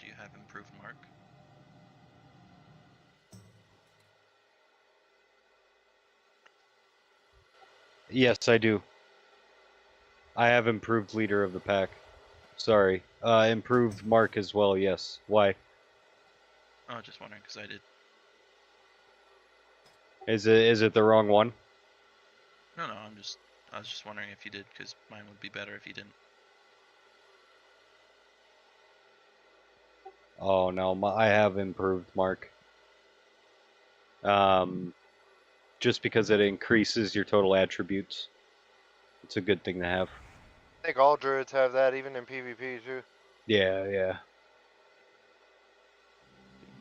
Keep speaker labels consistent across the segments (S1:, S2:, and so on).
S1: Do you have improved mark?
S2: Yes, I do. I have improved leader of the pack. Sorry. Improved mark as well, yes. Why?
S1: Oh, just wondering because I did.
S2: Is it the wrong one?
S1: No, I was just wondering if you did because mine would be better if you didn't.
S2: Oh no, I have improved mark. Just because it increases your total attributes. It's a good thing to have.
S3: I think all druids have that, even in PvP too.
S2: Yeah.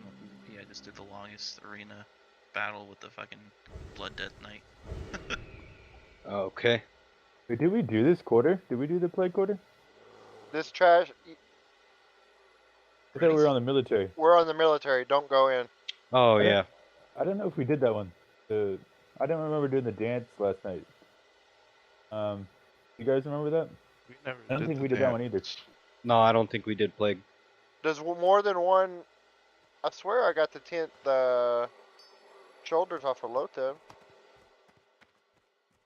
S1: No PvP, I just did the longest arena battle with the fucking Blood Death Knight.
S2: Okay.
S4: Wait, did we do this quarter? Did we do the plague quarter?
S3: This trash.
S4: I thought we were on the military.
S3: We're on the military. Don't go in.
S2: Oh yeah.
S4: I don't know if we did that one. I don't remember doing the dance last night. You guys remember that?
S5: We never
S4: I don't
S5: did
S4: think
S5: the
S4: we did that one either.
S5: dance.
S2: No, I don't think we did plague.
S3: Does more than one? I swear I got the shoulders off of Lotem.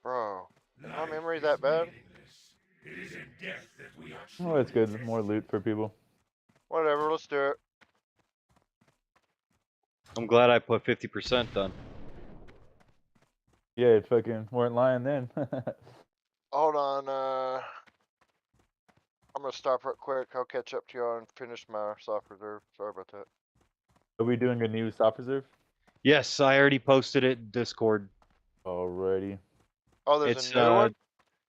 S3: Bro, my memory that bad?
S4: Oh, that's good. More loot for people.
S3: Whatever, let's do it.
S2: I'm glad I put 50% done.
S4: Yeah, it fucking weren't lying then.
S3: Hold on, I'm gonna stop real quick. I'll catch up to y'all and finish my soft reserve. Sorry about that.
S4: Are we doing a new soft reserve?
S2: Yes, I already posted it in Discord.
S4: Alrighty.
S3: Oh, there's
S2: It's
S3: a new one?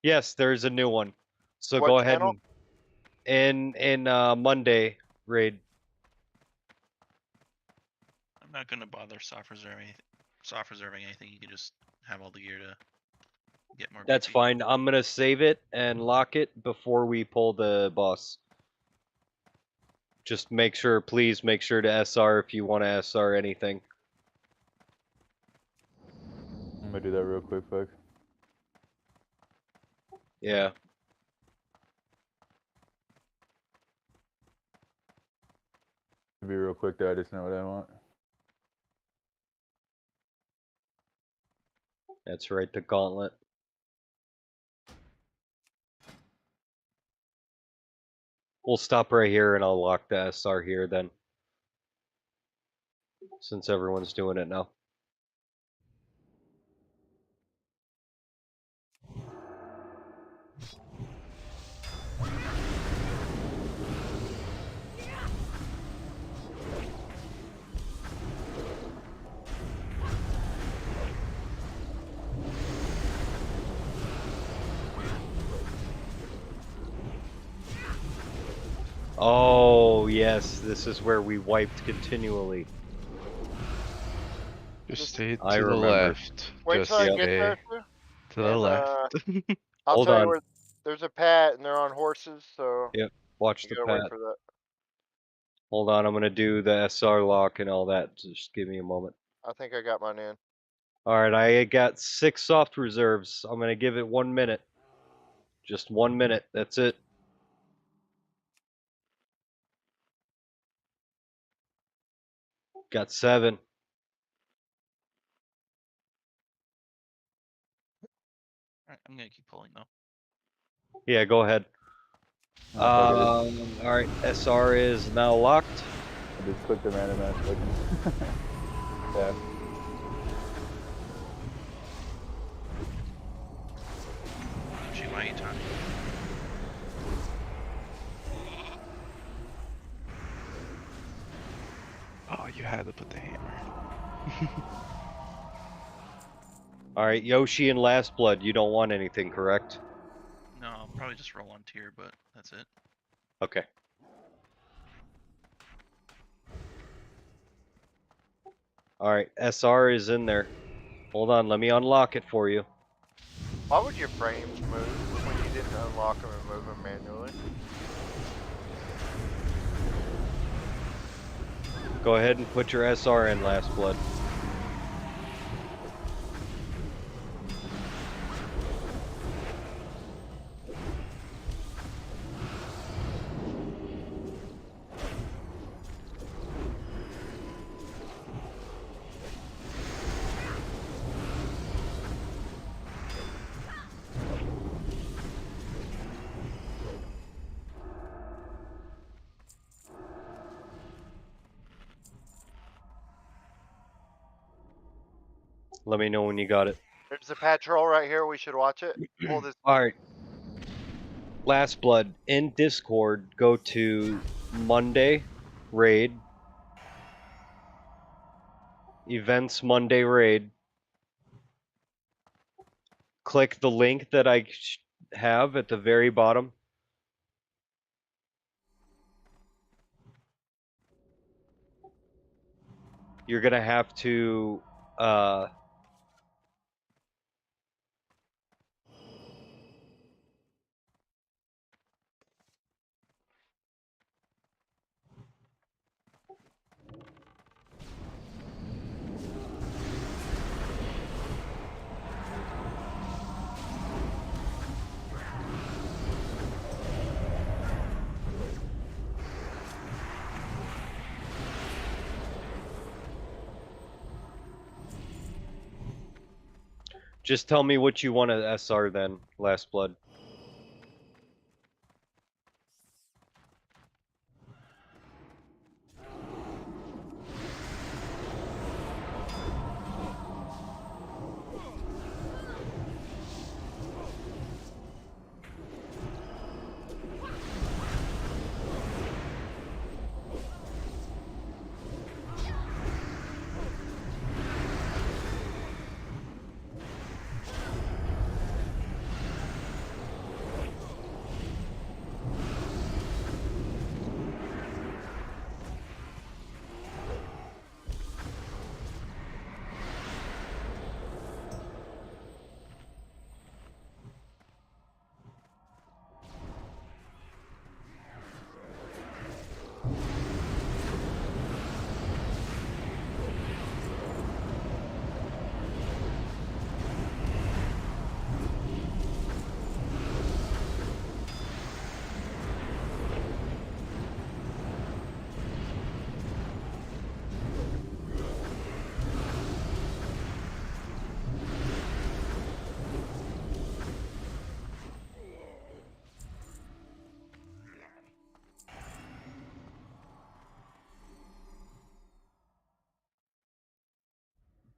S2: Yes, there's a new one. So
S3: What
S2: go ahead
S3: channel?
S2: and in Monday raid.
S1: I'm not gonna bother soft reserving anything. You can just have all the gear to get more.
S2: That's
S1: BP.
S2: fine. I'm gonna save it and lock it before we pull the boss. Just make sure, please make sure to SR if you want to SR anything.
S4: I'm gonna do that real quick, folks.
S2: Yeah.
S4: It'll be real quick though, I just know what I want.
S2: That's right, the gauntlet. We'll stop right here and I'll lock the SR here then. Since everyone's doing it now. Oh, yes, this is where we wiped continually.
S5: Just stay to
S2: I
S5: the
S2: remember.
S5: left.
S3: Wait
S5: Just
S3: till I
S2: Yep.
S3: get there.
S5: stay
S3: Too.
S5: to the
S3: And,
S5: left.
S3: I'll
S2: Hold
S3: tell
S2: on.
S3: you where there's a pad and they're on horses, so
S2: Yep, watch
S3: you
S2: the
S3: gotta wait
S2: pad.
S3: for that.
S2: Hold on, I'm gonna do the SR lock and all that. Just give me a moment.
S3: I think I got mine in.
S2: Alright, I got 6 soft reserves. I'm gonna give it 1 minute. Just 1 minute, that's it. Got 7.
S1: Alright, I'm gonna keep pulling though.
S2: Yeah, go ahead. Alright, SR is now locked.
S4: I just clicked the random ass button. Yeah.
S1: Shoot my Itani.
S5: Oh, you had to put the hammer.
S2: Alright, Yoshi and Last Blood, you don't want anything, correct?
S1: No, I'll probably just roll on tier, but that's it.
S2: Okay. Alright, SR is in there. Hold on, let me unlock it for you.
S3: Why would your frames move when you didn't unlock them and move them manually?
S2: Go ahead and put your SR in, Last Blood. Let me know when you got it.
S3: There's a patrol right here. We should watch it. Pull this.
S2: All right. Last Blood in Discord. Go to Monday raid. Events Monday raid. Click the link that I have at the very bottom. You're gonna have to just tell me what you want to SR then, Last Blood.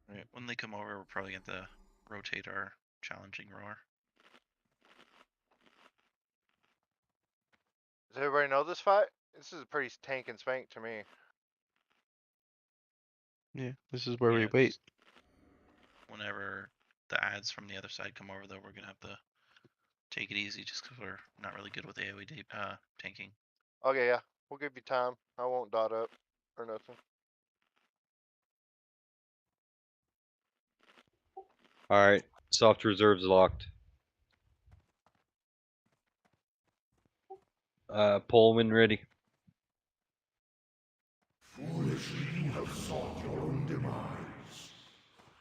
S1: Right, when they come over, we're probably going to rotate our challenging roar.
S3: Does everybody know this fight? This is a pretty tank and spank to me.
S5: Yeah, this is where we
S1: Yeah,
S5: wait.
S1: just Whenever the ads from the other side come over, though, we're gonna have to take it easy just because we're not really good with AoE tanking.
S3: Okay, yeah. We'll give you time. I won't dot up or nothing.
S2: All right, soft reserves locked. Pullman ready.
S6: Foolishly you have sought your own demise.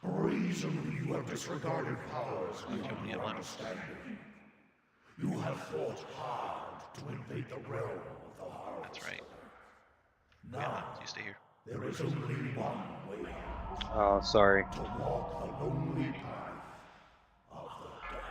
S6: Brazenly you have disregarded powers
S1: Okay,
S6: beyond
S1: we
S6: your
S1: get left.
S6: understanding. You have fought hard to invade the realm of the Harvester.
S1: That's right.
S6: Now,
S1: Yeah, you stay here.
S6: there is only one way out,
S2: Oh, sorry.
S6: to walk the lonely path of the damned.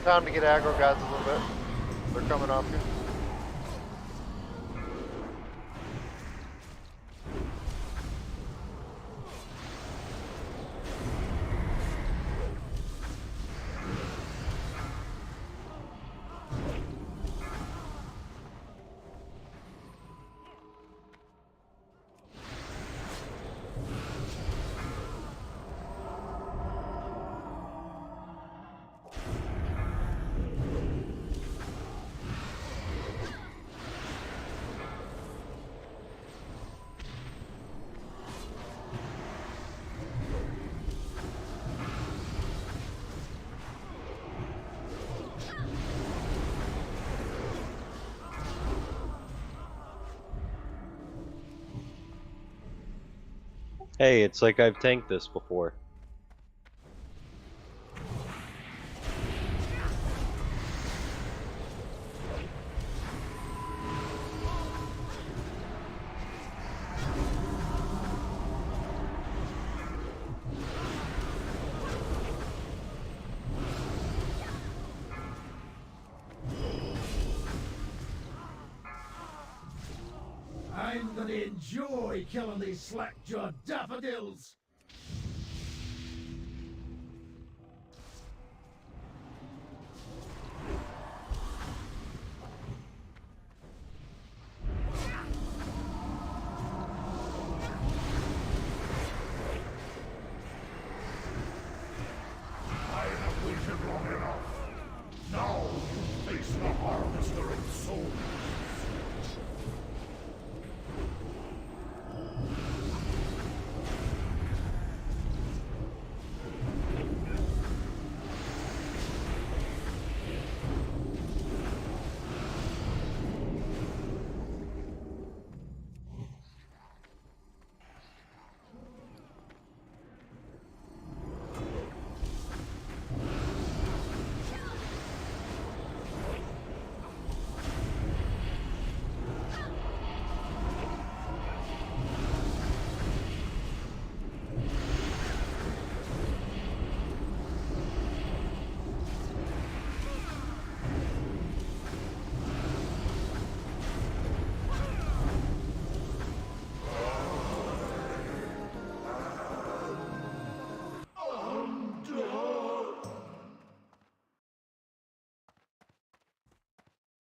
S3: Time to get aggro guys a little bit. They're coming off you.
S2: Hey, it's like I've tanked this before.
S6: I'm gonna enjoy killing these slack-jawed daffodils! I have waited long enough. Now you face the harvester of souls.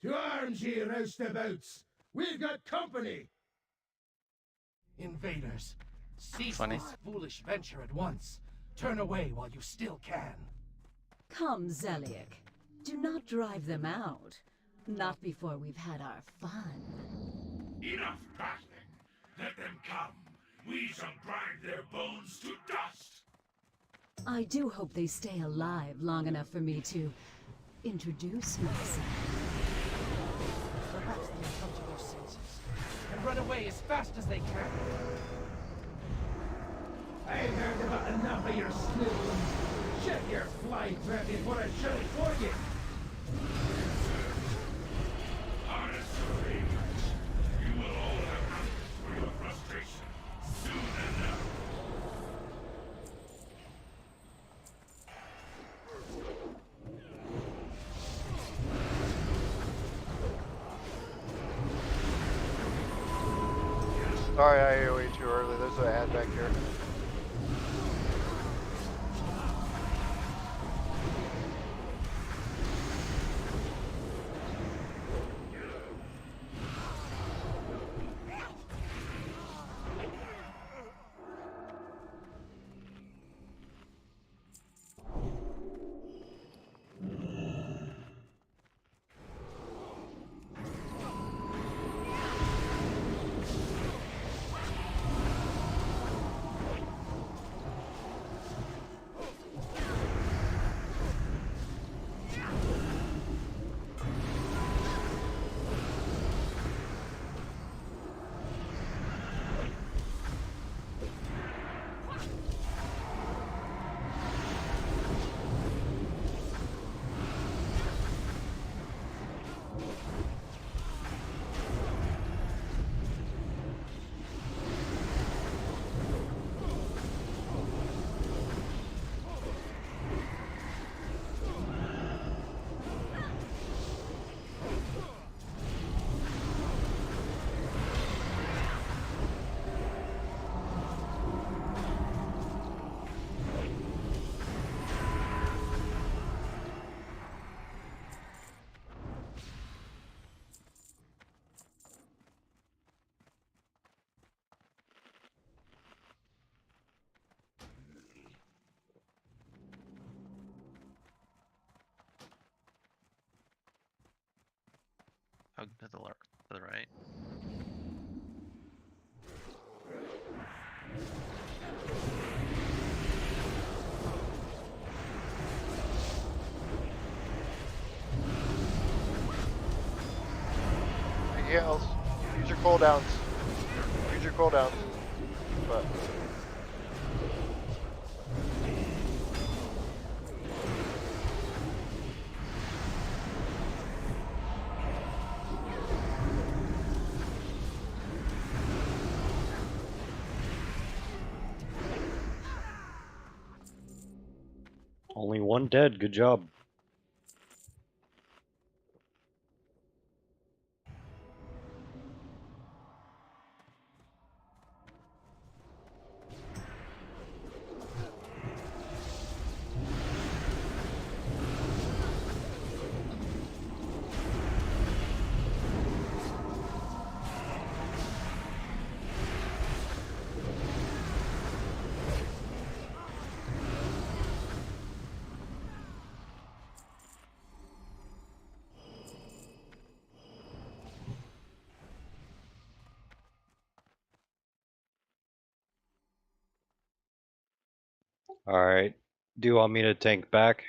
S6: To arms, ye roustabouts! We've got company! Invaders, cease
S5: Funny.
S6: this foolish venture at once. Turn away while you still can.
S7: Come, Zeliek. Do not drive them out. Not before we've had our fun.
S6: Enough battling! Let them come! We shall grind their bones to dust!
S7: I do hope they stay alive long enough for me to introduce myself.
S6: Perhaps they have come to their senses and run away as fast as they can. I've heard about enough of your sniveling. Shut your fly trap before I shut it for you. Honestly, you will all have answers for your frustration soon enough.
S3: Sorry, I AoE too early. There's an ad back here.
S1: Hug to the right.
S3: He heals. Use your cooldowns. Use your cooldowns. But
S2: Only one dead. Good job. All right. Do you want me to tank back?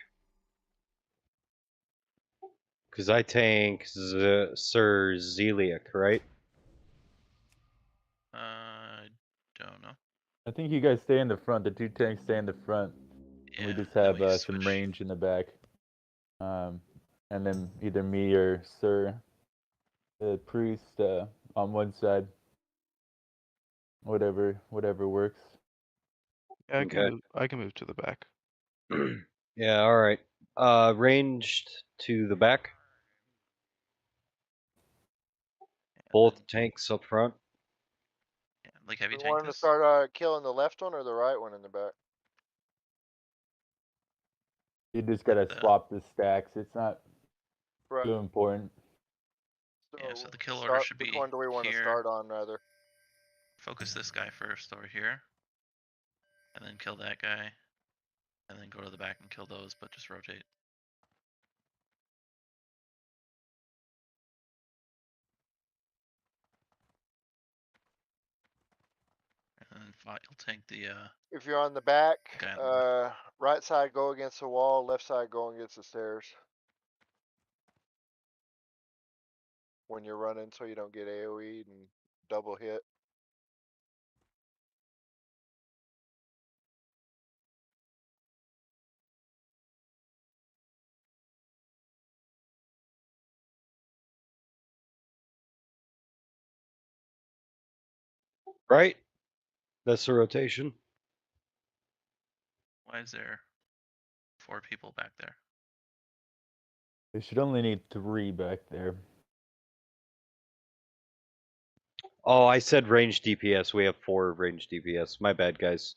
S2: Because I tank Sir Zeliek, right?
S1: Don't know.
S4: I think you guys stay in the front. The 2 tanks stay in the front. And we
S1: Yeah,
S4: just
S1: and then
S4: have
S1: we
S4: some
S1: switch.
S4: range in the back. And then either me or Sir, the priest, on one side. Whatever works.
S5: Yeah,
S2: Okay.
S5: I can move to the back.
S2: Yeah, all right. Ranged to the back.
S1: And
S2: Both
S1: then,
S2: tanks up front.
S1: yeah, like heavy
S3: we
S1: tank
S3: want to
S1: this.
S3: start killing the left one or the right one in the back.
S4: You just gotta
S1: The-
S4: swap the stacks. It's not
S3: Right.
S4: too important.
S1: Yeah, so the kill order
S3: start,
S1: should
S3: which
S1: be
S3: one do we want to
S1: here.
S3: start on rather?
S1: Focus this guy first over here, and then kill that guy, and then go to the back and kill those, but just rotate. And then you'll tank the
S3: If you're on the back,
S1: guy on the left.
S3: right side go against the wall, left side go against the stairs. When you're running so you don't get AoE'd and double hit.
S2: Right? That's the rotation.
S1: Why is there 4 people back there?
S4: We should only need 3 back there.
S2: Oh, I said range DPS. We have 4 range DPS. My bad, guys.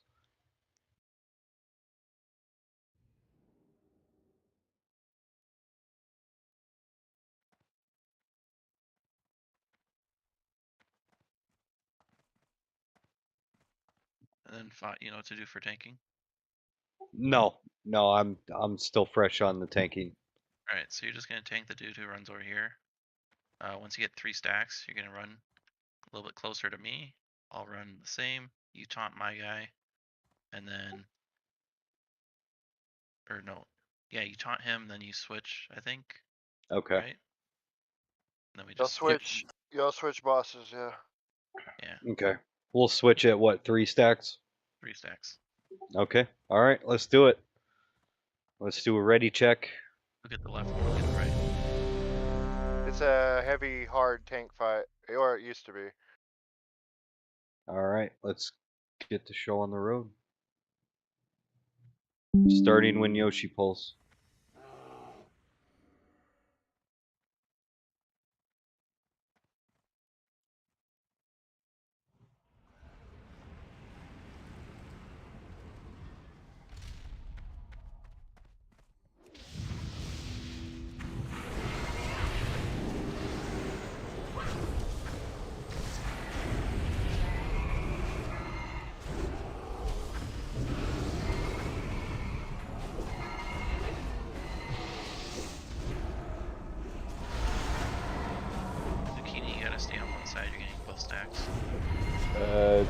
S1: And then you know what to do for tanking.
S2: No, I'm still fresh on the tanking.
S1: All right, so you're just gonna tank the dude who runs over here. Once you get 3 stacks, you're gonna run a little bit closer to me. I'll run the same. You taunt my guy, and then, or no, yeah, you taunt him, then you switch. I think.
S2: Okay.
S1: Right. And then we
S3: You'll
S1: just
S3: switch. You'll switch bosses, yeah.
S1: Yeah,
S2: Okay. We'll switch at what, 3 stacks?
S1: 3 stacks.
S2: Okay. All right. Let's do it. Let's do a ready check.
S1: Look at the left. Look at the right.
S3: It's a heavy, hard tank fight, or it used to be.
S2: All right. Let's get the show on the road. Starting when Yoshi pulls.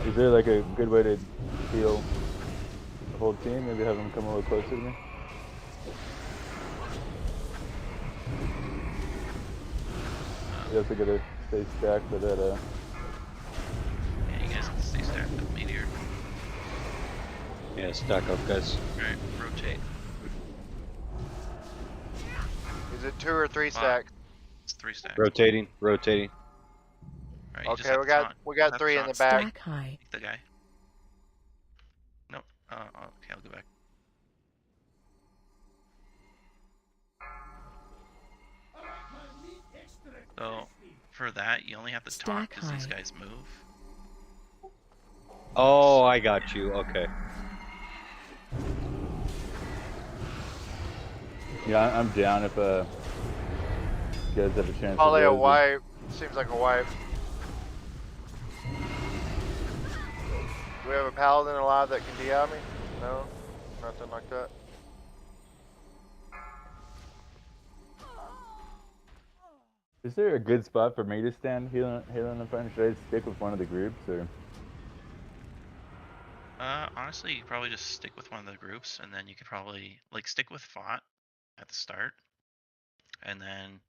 S4: Is there like a good way to heal the whole team? Maybe have them come a little closer to me. You also gotta stay stacked for that.
S1: Yeah, you guys can stay stacked with meteor.
S2: Yeah, stack up, guys.
S1: Alright, rotate.
S3: Is it 2 or 3 stacks?
S1: It's 3 stacks.
S2: Rotating, rotating.
S1: Alright, you just
S3: Okay,
S1: have to taunt.
S3: we got
S1: Have
S3: 3 in
S1: taunt
S3: the back.
S7: Stack high.
S1: the guy. Nope. Okay, I'll go back. So, for that, you only have to taunt
S7: Stack
S1: because these
S7: high.
S1: guys move.
S2: Oh, I got you. Okay.
S4: Yeah, I'm down if you guys have a chance.
S3: Probably
S4: to
S3: a
S4: res it.
S3: wipe. Seems like a wipe. Do we have a paladin alive that can DI me? No? Nothing like that?
S4: Is there a good spot for me to stand healing in front? Should I stick with one of the groups or?
S1: Honestly, you could probably just stick with one of the groups, and then you could probably like stick with Fought at the start, and then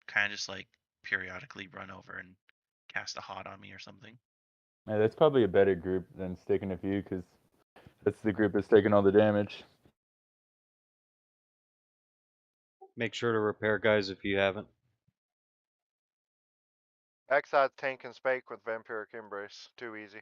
S1: kind of just like periodically run over and cast a hot on me or something.
S4: Yeah, that's probably a better group than sticking with you because that's the group that's taking all the damage.
S2: Make sure to repair, guys, if you haven't.
S3: Exide tank and spake with vampiric embrace. Too easy.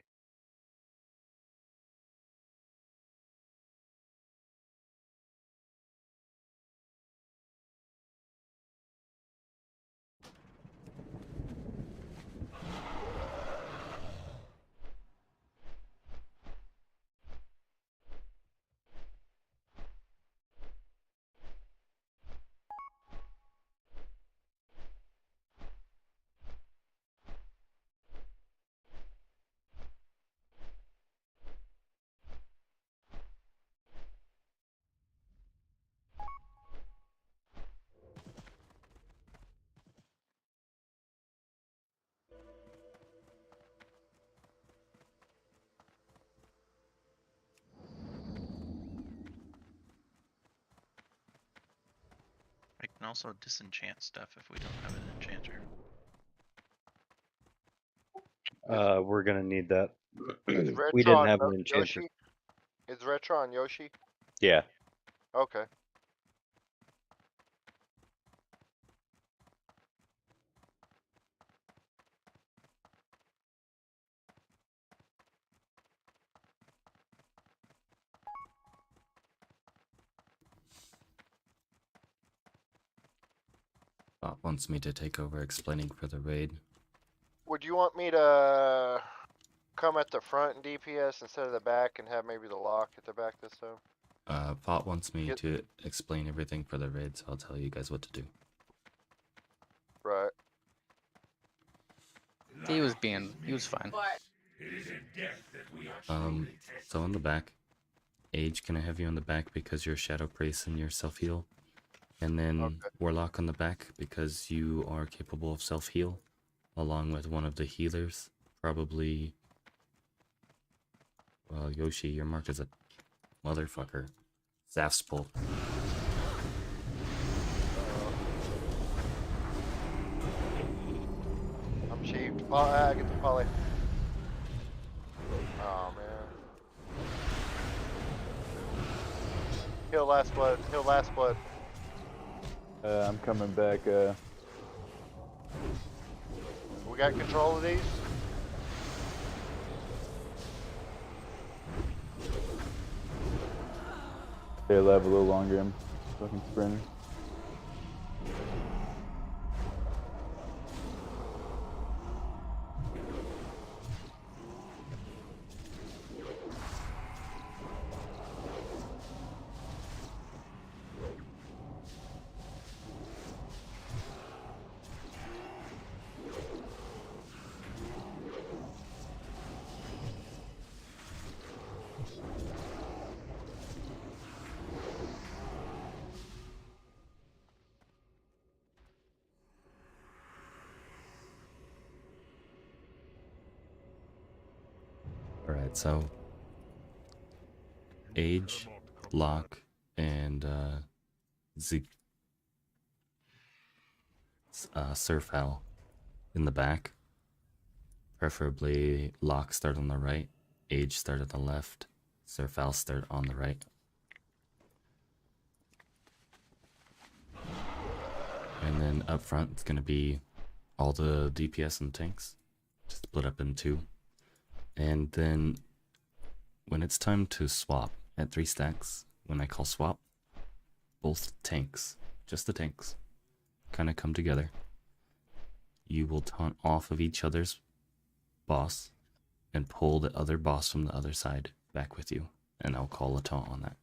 S1: I can also disenchant stuff if we don't have an enchanter.
S2: We're gonna need that.
S3: Is
S2: We
S3: Retro
S2: didn't
S3: on
S2: have an enchanter.
S3: Yoshi? Is Retro on Yoshi?
S2: Yeah.
S3: Okay.
S8: Bot wants me to take over explaining for the raid.
S3: Would you want me to come at the front and DPS instead of the back and have maybe the lock at the back this time?
S8: Bot wants me
S3: Yep.
S8: to explain everything for the raid, so I'll tell you guys what to do.
S3: Right.
S9: He was fine.
S8: So on the back, Age, can I have you on the back because you're Shadow Priest and you're self-heal? And then
S3: Okay.
S8: Warlock on the back because you are capable of self-heal, along with one of the healers, probably... Well, Yoshi, you're marked as a motherfucker. Zafspol.
S3: I'm cheap. Get the poly. Oh man. Heal last blood. Heal last blood.
S4: I'm coming back.
S3: We got control of these?
S4: Stay alive a little longer. I'm fucking sprinting.
S8: So, Age, Lock, and Surf Owl in the back. Preferably Lock start on the right, Age start on the left, Surf Owl start on the right. And then up front, it's going to be all the DPS and tanks, just split up in two. And then when it's time to swap at 3 stacks, when I call swap, both tanks, just the tanks, kind of come together. You will taunt off of each other's boss and pull the other boss from the other side back with you, and I'll call a taunt on that.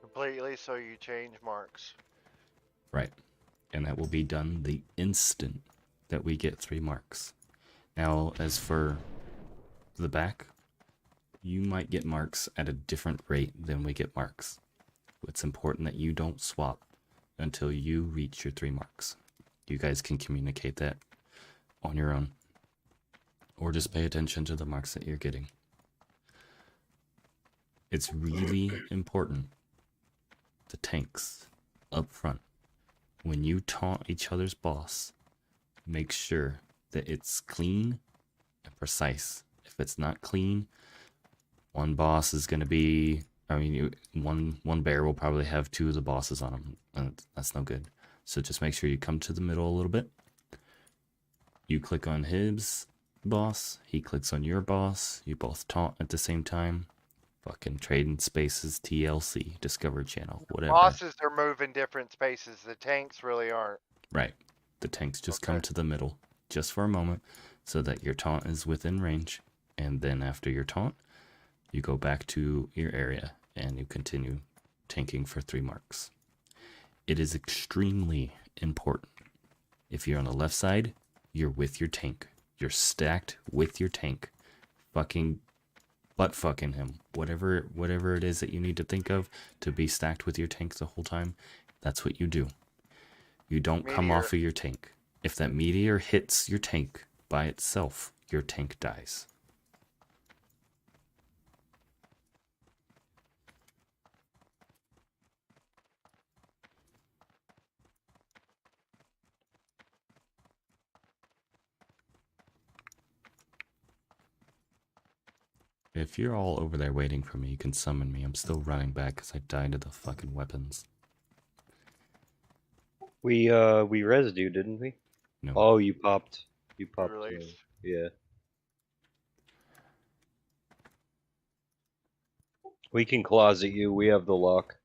S3: Completely, so you change marks.
S8: Right. And that will be done the instant that we get 3 marks. Now, as for the back, you might get marks at a different rate than we get marks. It's important that you don't swap until you reach your 3 marks. You guys can communicate that on your own, or just pay attention to the marks that you're getting. It's really important, the tanks up front, when you taunt each other's boss, make sure that it's clean and precise. If it's not clean, one boss is going to be, one bear will probably have 2 of the bosses on him, and that's no good. So just make sure you come to the middle a little bit. You click on his boss, he clicks on your boss, you both taunt at the same time. Fucking trading spaces, TLC, Discovery Channel, whatever.
S3: Bosses are moving different spaces. The tanks really aren't.
S8: Right. The tanks just come to the middle just for a moment so that your taunt is within range. And then after your taunt, you go back to your area and you continue tanking for 3 marks. It is extremely important. If you're on the left side, you're with your tank. You're stacked with your tank. Fucking butt fucking him. Whatever it is that you need to think of to be stacked with your tank the whole time, that's what you do. You don't come off of your tank. If that meteor hits your tank by itself, your tank dies. If you're all over there waiting for me, you can summon me. I'm still running back because I died to the fucking weapons.
S2: We rezzed you, didn't we?
S8: No.
S2: Oh, you popped. You popped.
S3: Release.
S2: Yeah. We can closet you. We have the lock.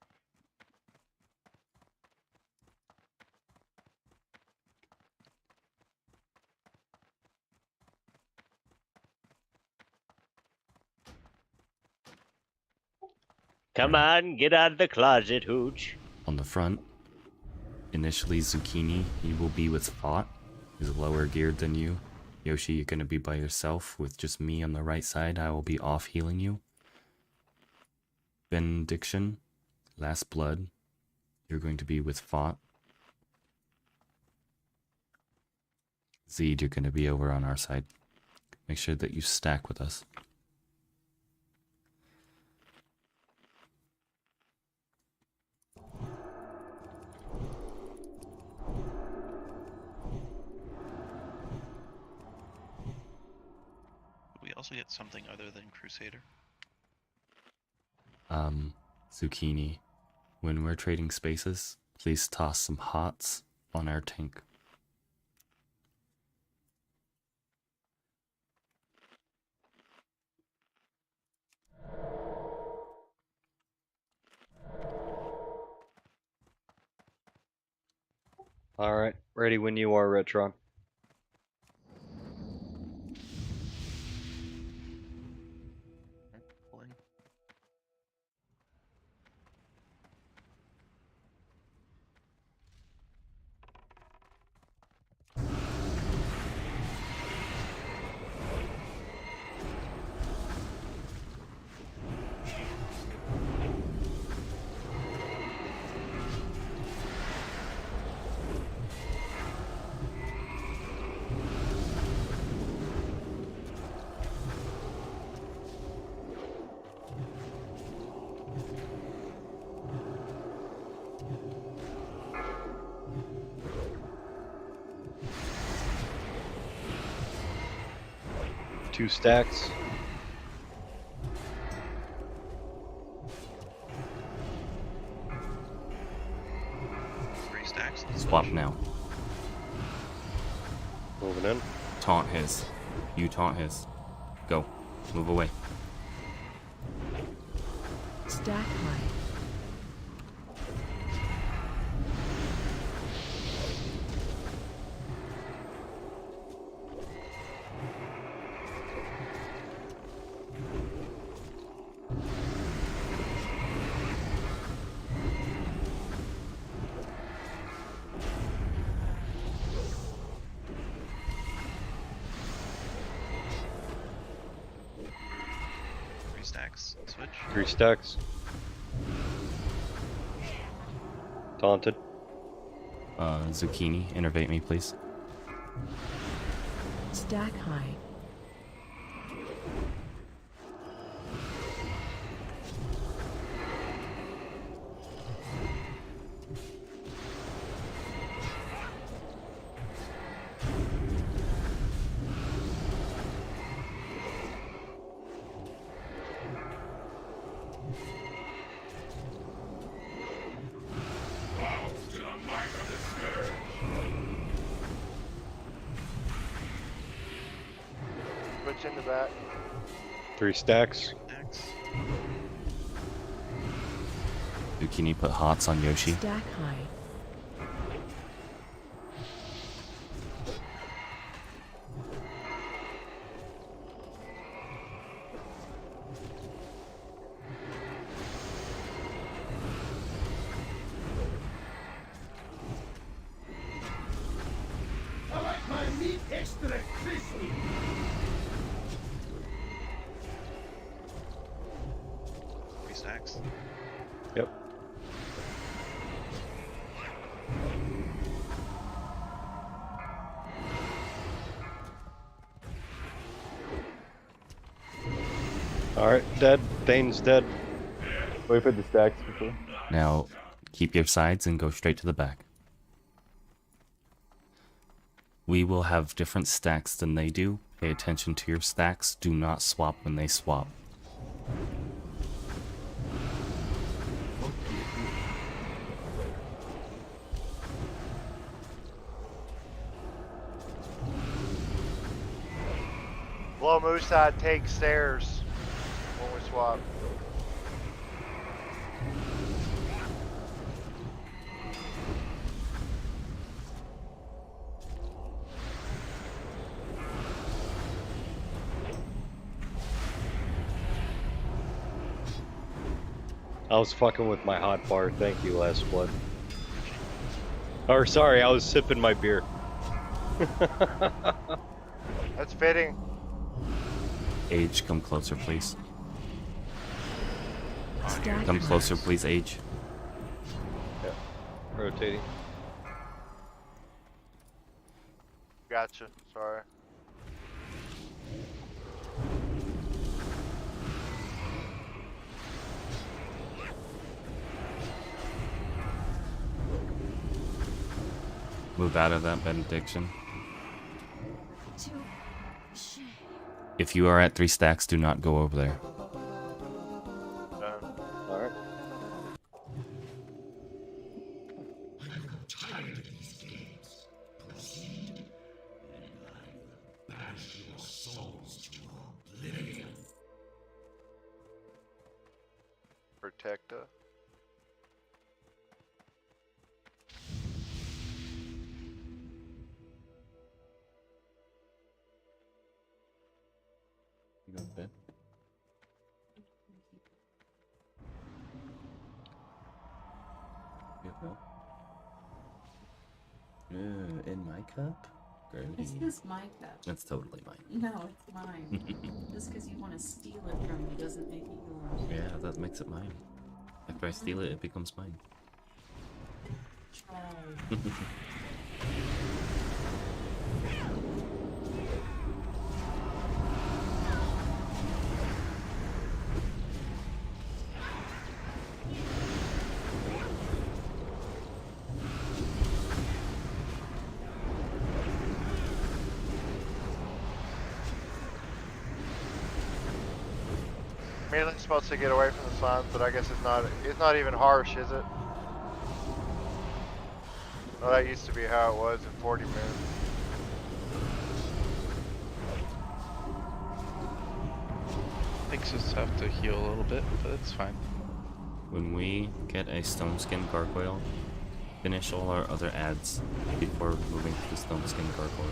S10: Come on, get out of the closet, Hooch.
S8: On the front, initially Zucchini, he will be with Thought. He's lower geared than you. Yoshi, you're going to be by yourself with just me on the right side. I will be off healing you. Benediction, Last Blood, you're going to be with Thought. Zed, you're going to be over on our side. Make sure that you stack with us.
S1: We also get something other than Crusader.
S8: Zucchini, when we're trading spaces, please toss some hots on our tank.
S2: Alright, ready when you are, Retron.
S1: Pulling.
S2: 2 stacks.
S1: Three stacks.
S8: Swap now.
S2: Moving in.
S8: Taunt his. You taunt his. Go. Move away.
S7: Stack high.
S1: Three stacks. Switch.
S2: 3 stacks. Taunted.
S8: Zucchini, innervate me, please.
S7: Stack high.
S3: Switch in the back.
S2: 3 stacks.
S1: Stacks.
S8: Zucchini, put hots on Yoshi.
S7: Stack high.
S6: I like my meat extra crispy.
S1: Three stacks.
S2: Yep. Alright, dead. Thane's dead.
S4: Wait for the stacks before.
S8: Now, keep your sides and go straight to the back. We will have different stacks than they do. Pay attention to your stacks. Do not swap when they swap.
S3: Blow moose side, take stairs when we swap.
S2: I was fucking with my hot bar. Thank you, Last Blood. Or sorry, I was sipping my beer.
S3: That's fitting.
S8: Age, come closer, please.
S7: Stack
S8: Come
S7: high.
S8: closer, please, Age.
S2: Yeah. Rotating.
S3: Gotcha. Sorry.
S8: Move out of that benediction.
S7: Touche.
S8: If you are at 3 stacks, do not go over there.
S3: Done.
S2: Alright.
S6: I'm tired of these games. Proceed, and I will bash your souls to oblivion.
S3: Protector.
S8: You go to bed. You have milk? In my cup?
S11: This
S8: Grody.
S11: is my cup.
S8: That's totally mine.
S11: No, it's mine. Just because you want to steal it from me doesn't make it yours.
S8: Yeah, that makes it mine. After I steal it, it becomes mine.
S11: Try.
S3: Melee's supposed to get away from the slimes, but I guess it's not. It's not even harsh, is it? Well, that used to be how it was in 40 minutes.
S5: Makes us have to heal a little bit, but it's fine.
S8: When we get a stone skin gargoyle, finish all our other ads before moving to the stone skin gargoyle.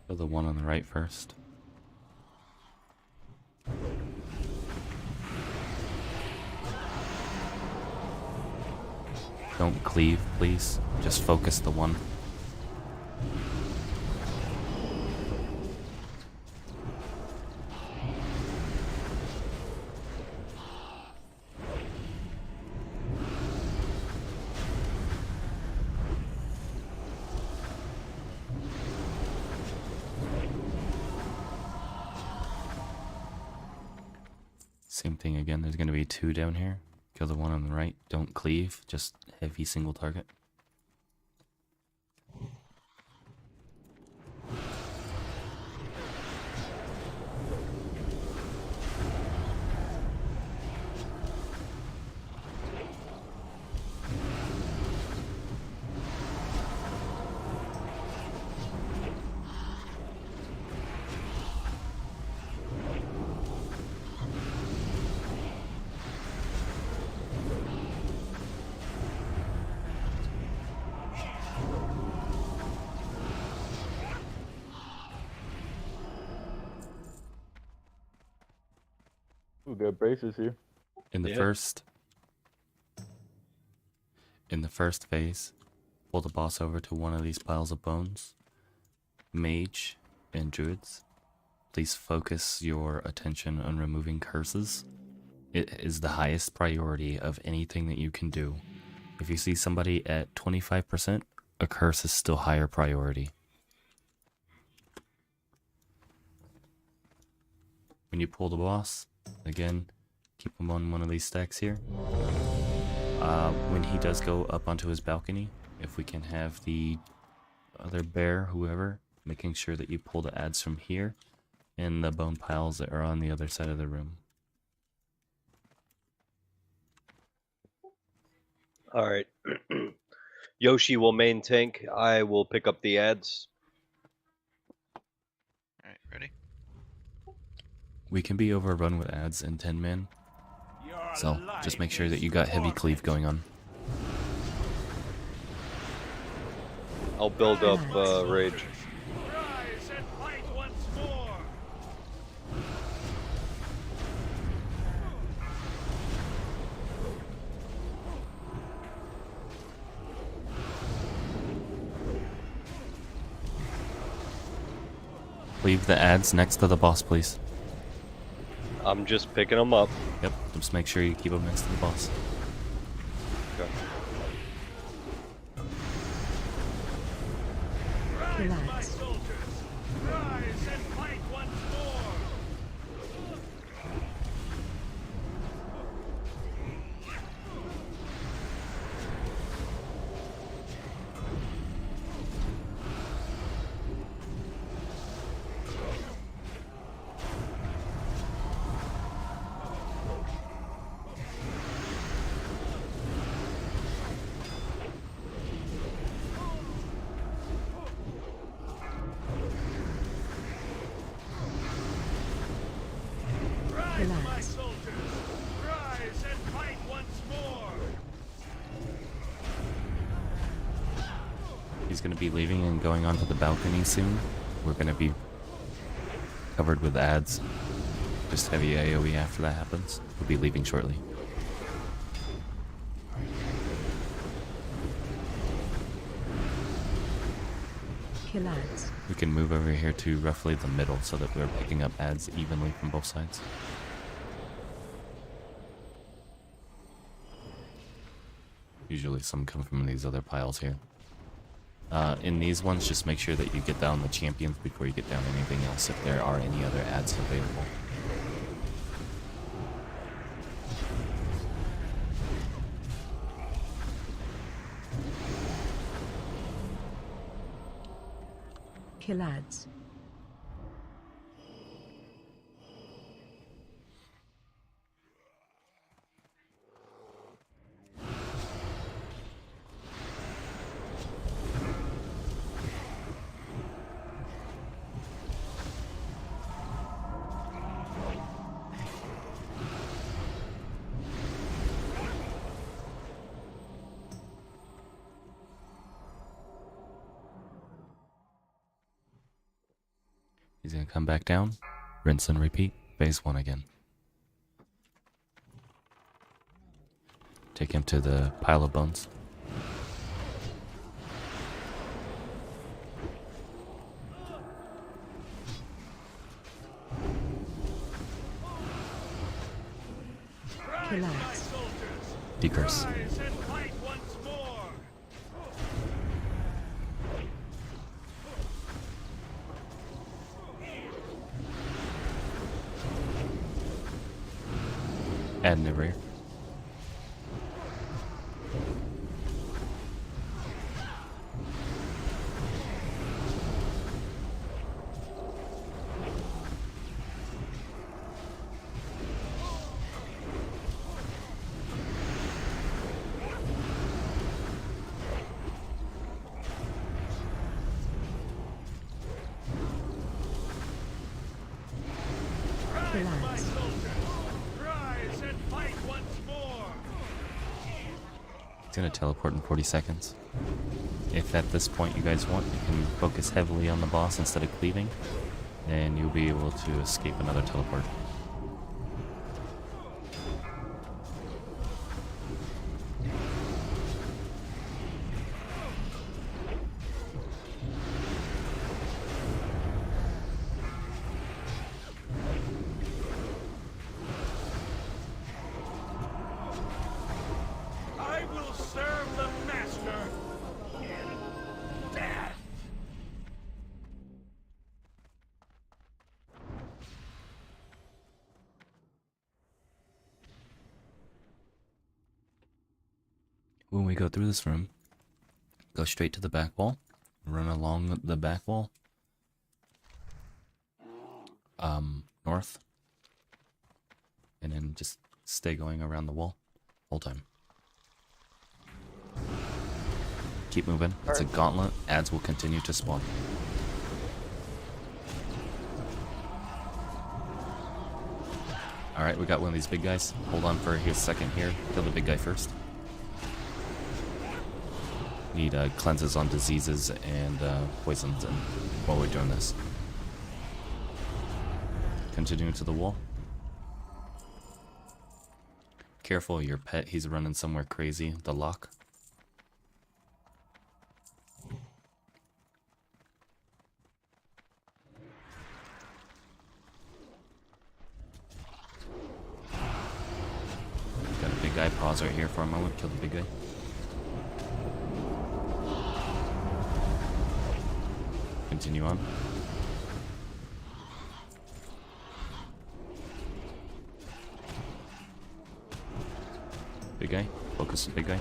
S8: So the one on the right first. Don't cleave, please. Just focus the one. Same thing again, there's going to be 2 down here. Kill the one on the right. Don't cleave, just heavy single target.
S4: Ooh, got braces here.
S8: In the first phase, pull the boss over to one of these piles of bones. Mage and druids, please focus your attention on removing curses. It is the highest priority of anything that you can do. If you see somebody at 25%, a curse is still higher priority. When you pull the boss, again, keep him on one of these stacks here. When he does go up onto his balcony, if we can have the other bear, whoever, making sure that you pull the ads from here and the bone piles that are on the other side of the room.
S2: Alright. Yoshi will main tank. I will pick up the ads.
S1: Alright, ready?
S8: We can be overrun with ads in 10 man. So just make sure that you got heavy cleave going on.
S2: I'll build up rage.
S6: Rise and fight once more.
S8: Leave the ads next to the boss, please.
S2: I'm just picking them up.
S8: Yep, just make sure you keep them next to the boss.
S2: Okay.
S7: Relax.
S6: Soldiers, rise and fight once more.
S8: He's going to be leaving and going onto the balcony soon. We're going to be covered with ads. Just heavy AoE after that happens. We'll be leaving shortly.
S7: Kill ads.
S8: We can move over here to roughly the middle so that we're picking up ads evenly from both sides. Usually some come from these other piles here. In these ones, just make sure that you get down the champions before you get down anything else if there are any other ads available.
S7: Kill ads.
S8: He's gonna come back down, rinse and repeat, phase 1 again. Take him to the pile of bones.
S7: Kill ads.
S8: Decurse. Add in the rear.
S7: Kill ads.
S8: He's gonna teleport in 40 seconds. If at this point you guys want, you can focus heavily on the boss instead of cleaving, and you'll be able to escape another teleport. When we go through this room, go straight to the back wall, run along the back wall, north, and then just stay going around the wall whole time. Keep moving. It's a gauntlet. Ads will continue to spawn. Alright, we got one of these big guys. Hold on for a second here. Kill the big guy first. Need cleanses on diseases and poisons and while we're doing this. Continue to the wall. Careful, your pet, he's running somewhere crazy. The lock. Got a big guy, pause right here for a moment, kill the big guy. Continue on. Big guy. Focus on big guy.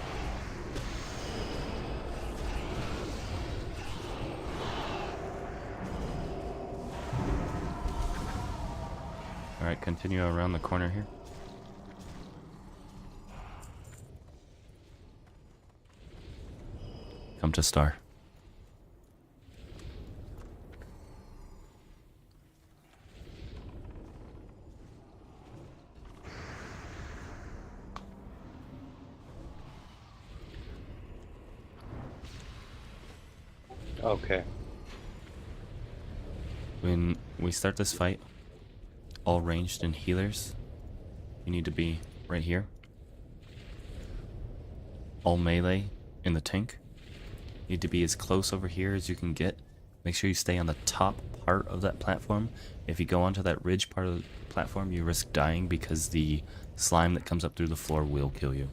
S8: Alright, continue around the corner here. Come to star.
S2: Okay.
S8: When we start this fight, all ranged and healers, you need to be right here. All melee in the tank, you need to be as close over here as you can get. Make sure you stay on the top part of that platform. If you go onto that ridge part of the platform, you risk dying because the slime that comes up through the floor will kill you.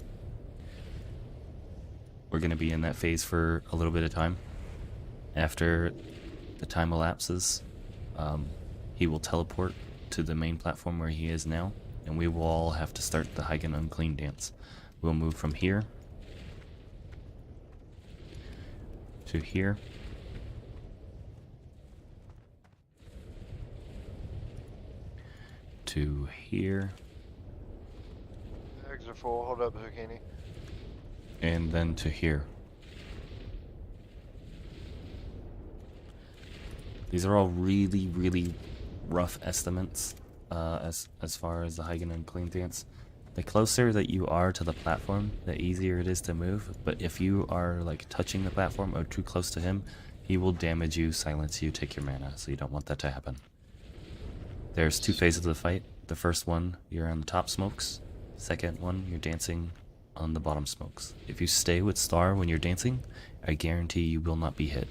S8: We're going to be in that phase for a little bit of time. After the time elapses, he will teleport to the main platform where he is now, and we will all have to start the Heigen Unclean dance. We'll move from here to here. To here.
S3: Eggs are full. Hold up, Zucchini.
S8: And then to here. These are all really, really rough estimates as far as the Heigen Unclean dance. The closer that you are to the platform, the easier it is to move. But if you are like touching the platform or too close to him, he will damage you, silence you, take your mana. So you don't want that to happen. There's two phases of the fight. The first one, you're on the top smokes. Second one, you're dancing on the bottom smokes. If you stay with Star when you're dancing, I guarantee you will not be hit.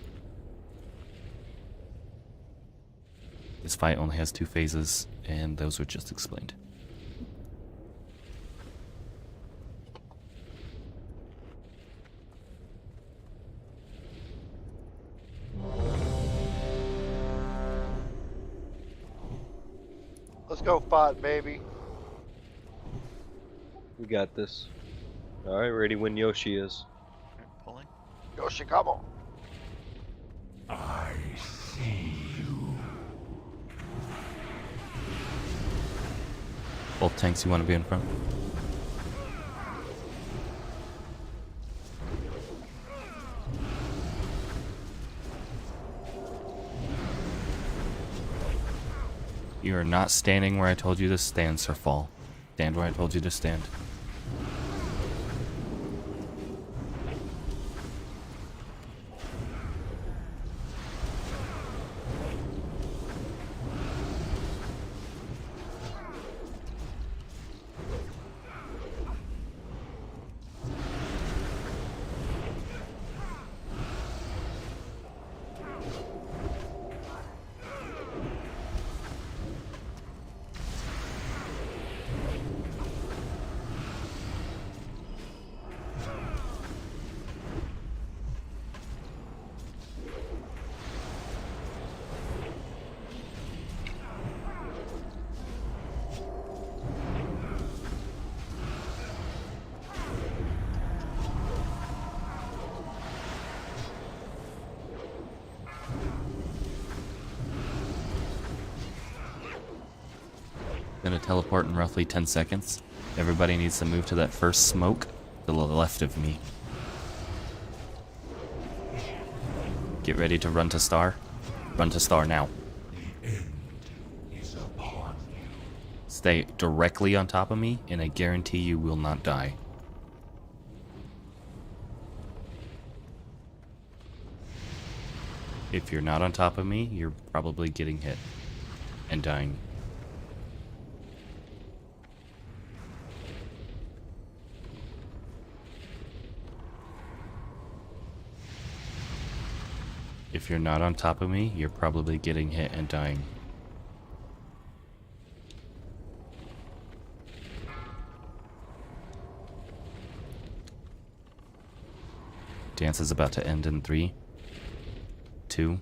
S8: This fight only has two phases, and those were just explained.
S3: Let's go fight, baby.
S2: We got this. Alright, ready when Yoshi is.
S1: Pulling.
S3: Yoshi, come on.
S6: I see you.
S8: Both tanks, you want to be in front? You are not standing where I told you to stand, Sir Fall. Stand where I told you to stand. Gonna teleport in roughly 10 seconds. Everybody needs to move to that first smoke to the left of me. Get ready to run to Star. Run to Star now.
S6: The end is upon you.
S8: Stay directly on top of me, and I guarantee you will not die. If you're not on top of me, you're probably getting hit and dying. If you're not on top of me, you're probably getting hit and dying. Dance is about to end in 3, 2,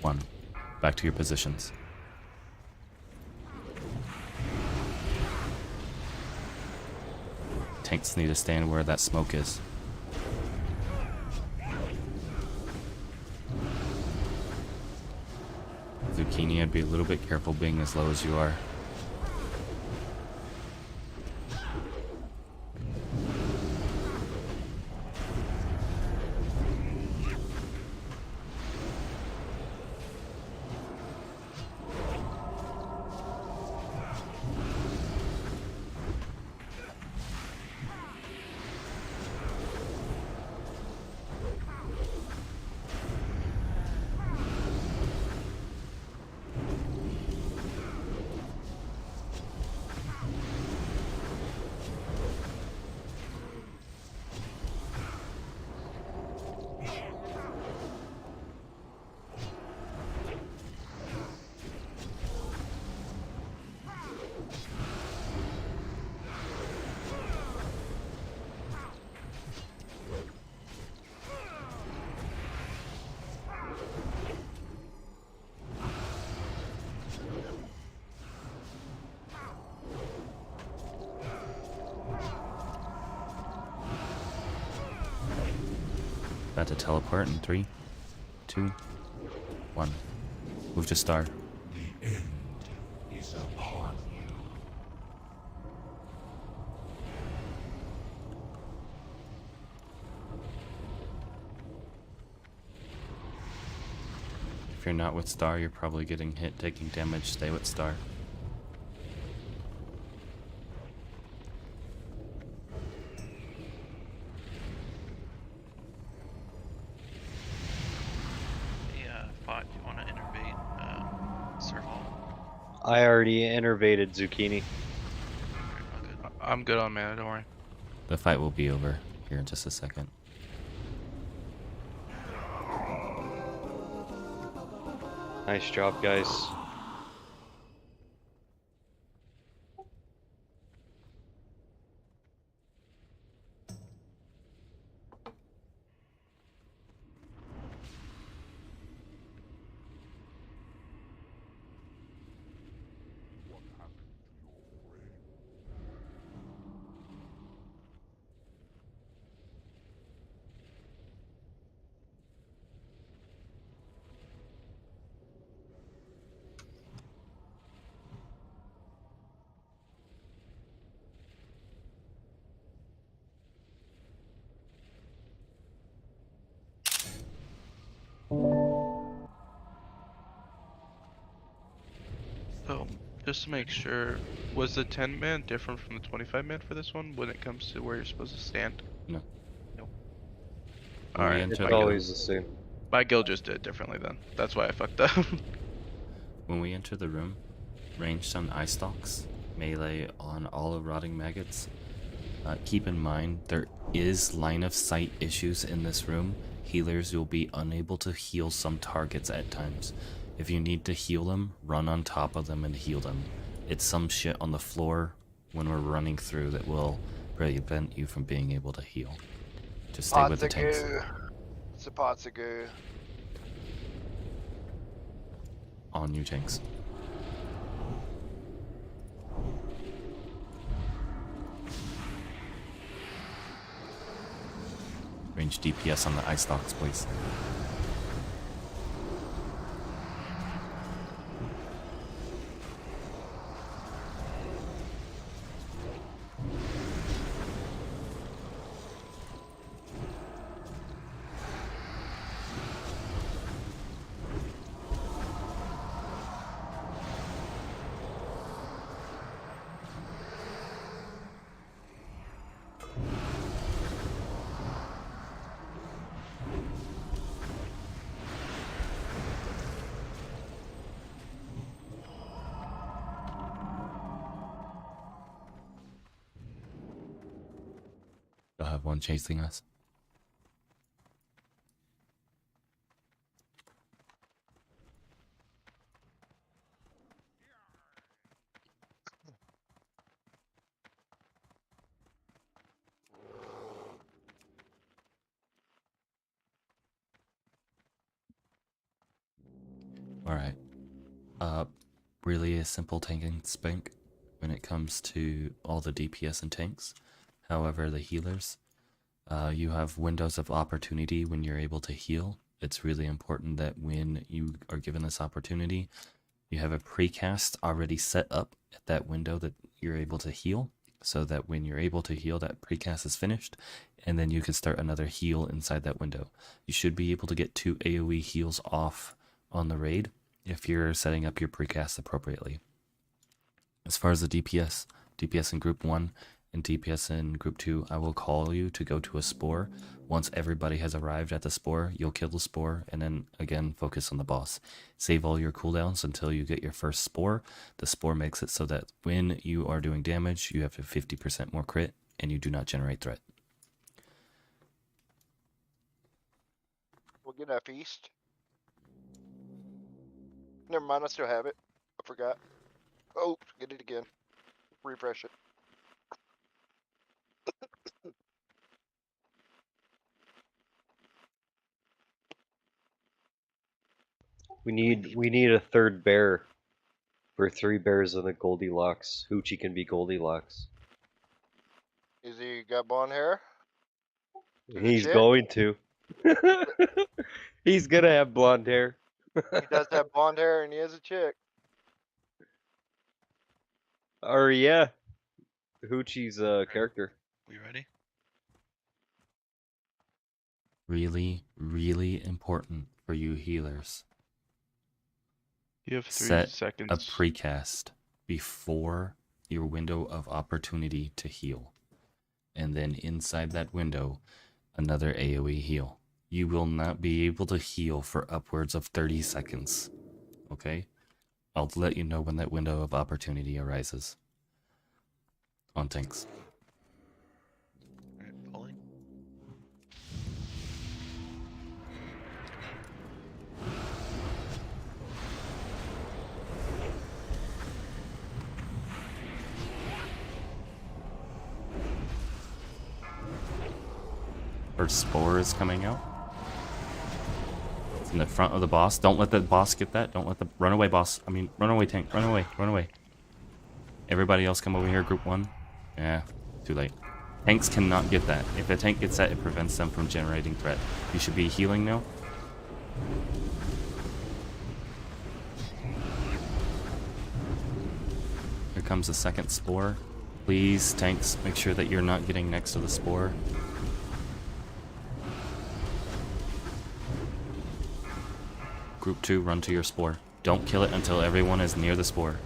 S8: 1. Back to your positions. Tanks need to stand where that smoke is. Zucchini, I'd be a little bit careful being as low as you are. About to teleport in 3, 2, 1. Move to star.
S6: The end is upon you.
S8: If you're not with star, you're probably getting hit, taking damage. Stay with star.
S1: Bot, you want to innervate Serval?
S2: I already innervated Zucchini.
S5: I'm good on mana, don't worry.
S8: The fight will be over here in just a second.
S2: Nice job, guys.
S5: So, just to make sure, was the 10 man different from the 25 man for this one when it comes to where you're supposed to stand?
S8: No.
S5: Nope.
S8: When we
S5: Alright,
S8: enter
S2: It's
S8: the guild-
S2: always the same.
S5: my guild just did it differently then. That's why I fucked up.
S8: When we enter the room, ranged on eye stalks, melee on all of rotting maggots. Keep in mind there is line of sight issues in this room. Healers will be unable to heal some targets at times. If you need to heal them, run on top of them and heal them. It's some shit on the floor when we're running through that will prevent you from being able to heal. Just stay with the tanks.
S3: It's a pots of goo.
S8: On you, tanks. Range DPS on the eye stalks, please. You'll have one chasing us. Alright. Really a simple tanking spank when it comes to all the DPS and tanks. However, the healers, you have windows of opportunity when you're able to heal. It's really important that when you are given this opportunity, you have a precast already set up at that window that you're able to heal, so that when you're able to heal, that precast is finished, and then you can start another heal inside that window. You should be able to get 2 AoE heals off on the raid if you're setting up your precast appropriately. As far as the DPS in group 1 and DPS in group 2, I will call you to go to a spore. Once everybody has arrived at the spore, you'll kill the spore and then again focus on the boss. Save all your cooldowns until you get your first spore. The spore makes it so that when you are doing damage, you have a 50% more crit and you do not generate threat.
S3: We'll get that feast. Never mind, I still have it. I forgot. Oh, get it again. Refresh it.
S2: We need a third bear for 3 bears in the Goldilocks. Hoochie can be Goldilocks.
S3: Is he got blonde hair? Is it
S2: He's
S3: chick?
S2: going to. He's gonna have blonde hair.
S3: He does have blonde hair and he is a chick.
S2: Or yeah, Hoochie's character.
S1: We ready?
S8: Really, really important for you healers.
S5: You have 3
S8: Set
S5: seconds.
S8: a precast before your window of opportunity to heal. And then inside that window, another AoE heal. You will not be able to heal for upwards of 30 seconds. Okay? I'll let you know when that window of opportunity arises. On tanks.
S1: Alright, pulling.
S8: First spore is coming out. It's in the front of the boss. Don't let the boss get that. Don't let the runaway boss. I mean, runaway tank. Run away. Run away. Everybody else come over here. Group 1. Yeah, too late. Tanks cannot get that. If a tank gets that, it prevents them from generating threat. You should be healing now. Here comes the second spore. Please, tanks, make sure that you're not getting next to the spore. Group 2, run to your spore. Don't kill it until everyone is near the spore.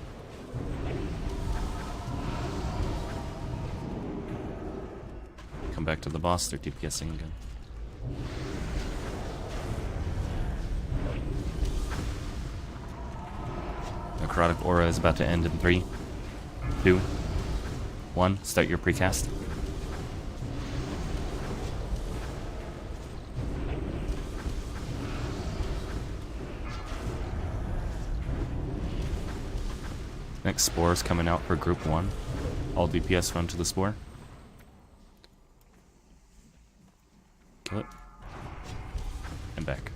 S8: Come back to the boss, they're DPSing again. Necrotic Aura is about to end in 3, 2, 1. Start your precast. Next spore is coming out for group 1. All DPS run to the spore. Kill it. And back.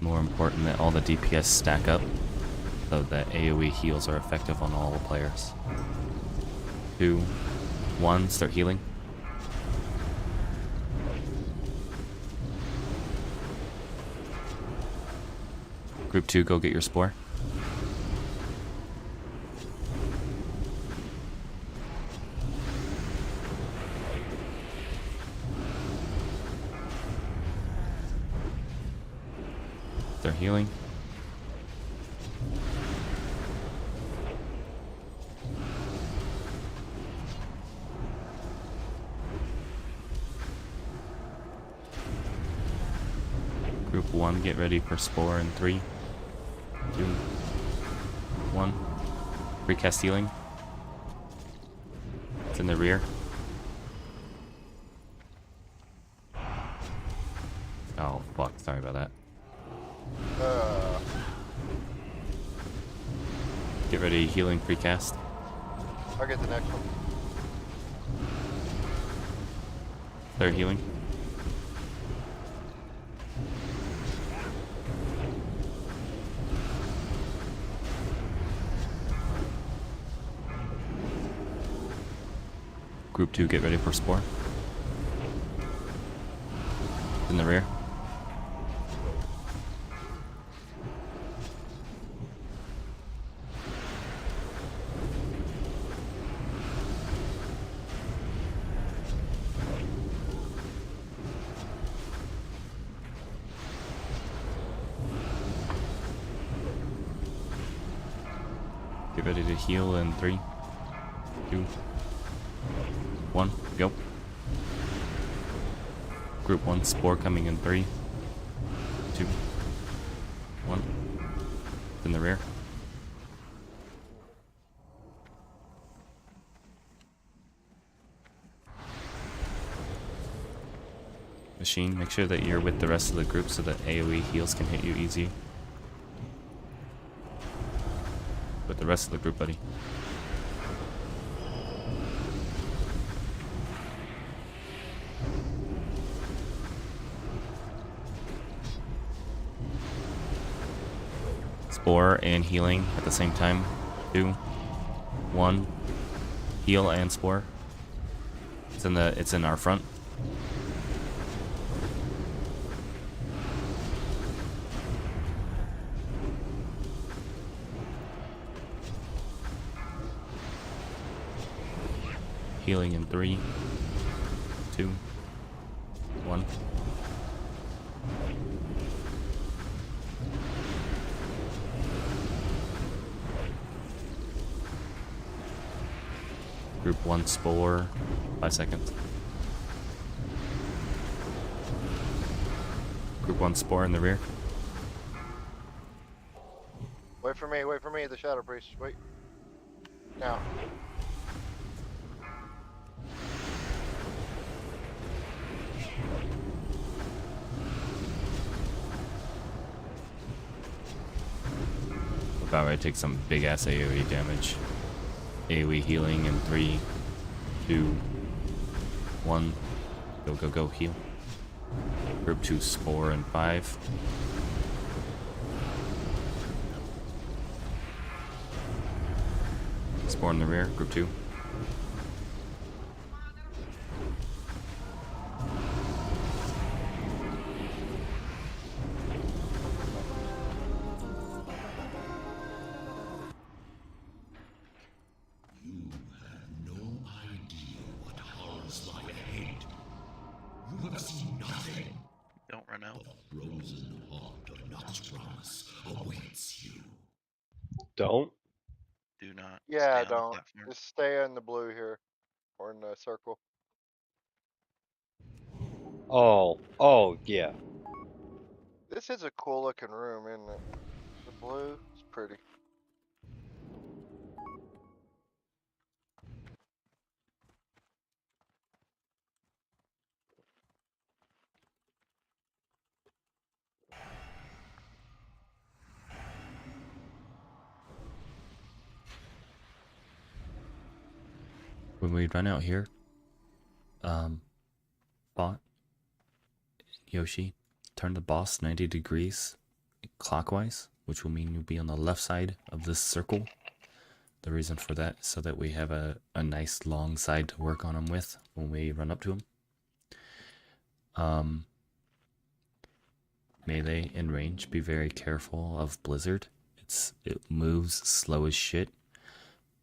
S8: More important that all the DPS stack up so that AoE heals are effective on all the players. 2, 1, start healing. Group 2, go get your spore. They're healing. Group 1, get ready for spore in 3, 2, 1. Recast healing. It's in the rear. Oh fuck, sorry about that. Get ready, healing precast.
S3: I'll get the next one.
S8: They're healing. Group 2, get ready for spore. In the rear. Get ready to heal in 3, 2, 1, go. Group 1, spore coming in 3, 2, 1. In the rear. Machine, make sure that you're with the rest of the group so that AoE heals can hit you easy. With the rest of the group, buddy. spore and healing at the same time. 2, 1. Heal and spore. It's in our front. Healing in 3, 2, 1. Group 1 spore, 5 seconds. Group 1 spore in the rear.
S3: Wait for me, the Shadow Priest. Wait. Now.
S8: About ready to take some big ass AoE damage. AoE healing in 3, 2, 1. Go, go, go, heal. Group 2 spore in 5. Spore in the rear, group 2.
S1: Don't run out.
S6: Frozen heart of Noxtros awaits you.
S2: Don't.
S1: Do not.
S3: Yeah,
S1: stay on the
S3: don't.
S1: platform.
S3: Just stay in the blue here. Or in the circle.
S2: Oh, yeah.
S3: This is a cool looking room, isn't it? The blue is pretty.
S8: When we run out here, Bot, Yoshi, turn the boss 90 degrees clockwise, which will mean you'll be on the left side of this circle. The reason for that is so that we have a nice long side to work on him with when we run up to him. Melee and range, be very careful of Blizzard. It moves slow as shit.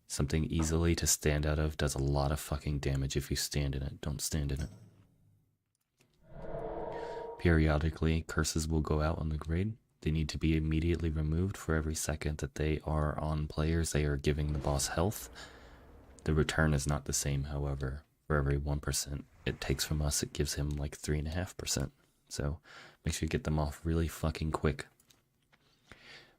S8: Something easily to stand out of does a lot of fucking damage if you stand in it. Don't stand in it. Periodically, curses will go out on the grid. They need to be immediately removed for every second that they are on players. They are giving the boss health. The return is not the same, however. For every 1% it takes from us, it gives him like 3.5%. So make sure you get them off really fucking quick.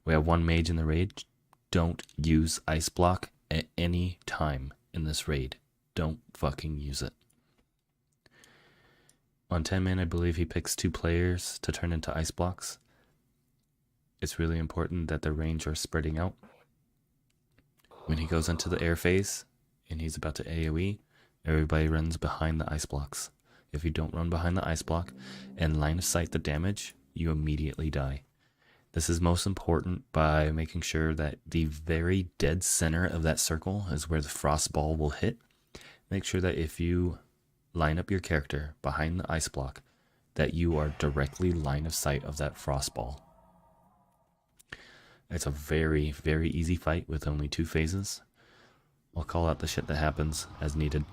S8: We have 1 mage in the raid. Don't use Ice Block at any time in this raid. Don't fucking use it. On 10 man, I believe he picks 2 players to turn into ice blocks. It's really important that the range are spreading out. When he goes into the air phase and he's about to AoE, everybody runs behind the ice blocks. If you don't run behind the ice block and line of sight the damage, you immediately die. This is most important by making sure that the very dead center of that circle is where the frost ball will hit. Make sure that if you line up your character behind the ice block, that you are directly line of sight of that frost ball. It's a very, very easy fight with only 2 phases. I'll call out the shit that happens as needed.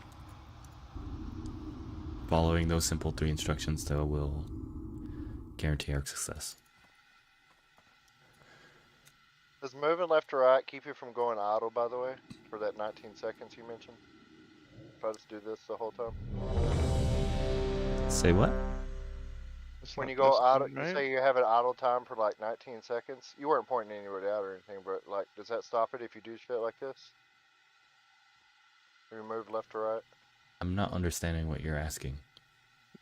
S8: Following those simple 3 instructions, though, will guarantee our success.
S3: Does moving left to right keep you from going idle, by the way? For that 19 seconds you mentioned? If I just do this the whole time?
S8: Say what?
S3: When you go idle, you say you have an idle time for like 19 seconds. You weren't pointing anybody out or anything, but like, does that stop it if you do shit like this? You move left to right?
S8: I'm not understanding what you're asking.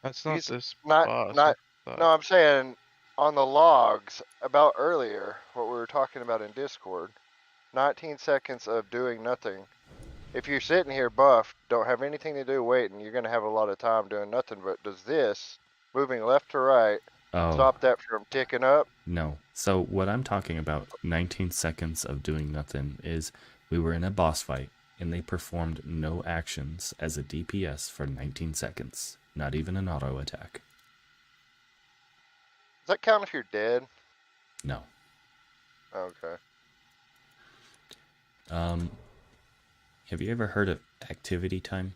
S5: That's not this
S3: Not,
S5: boss.
S3: no, I'm saying on the logs about earlier, what we were talking about in Discord, 19 seconds of doing nothing. If you're sitting here buffed, don't have anything to do waiting, you're going to have a lot of time doing nothing, but does this, moving left to right,
S8: Oh.
S3: Stop that from ticking up?
S8: No. So what I'm talking about, 19 seconds of doing nothing, is we were in a boss fight and they performed no actions as a DPS for 19 seconds. Not even an auto attack.
S3: Does that count if you're dead?
S8: No.
S3: Okay.
S8: Have you ever heard of activity time?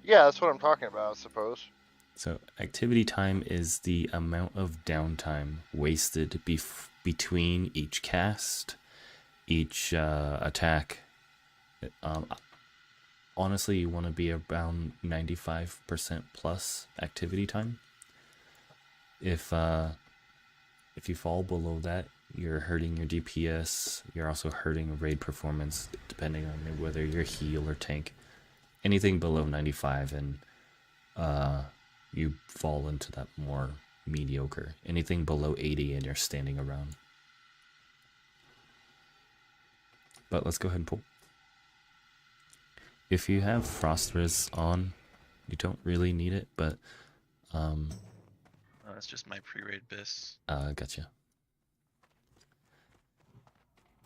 S3: Yeah, that's what I'm talking about, I suppose.
S8: So activity time is the amount of downtime wasted between each cast, each attack. Honestly, you want to be around 95% plus activity time. If you fall below that, you're hurting your DPS. You're also hurting raid performance, depending on whether you're heal or tank. Anything below 95 and you fall into that more mediocre. Anything below 80 and you're standing around. But let's go ahead and pull. If you have Frost Riz on, you don't really need it, but
S1: Oh, that's just my pre-raid bis.
S8: Gotcha.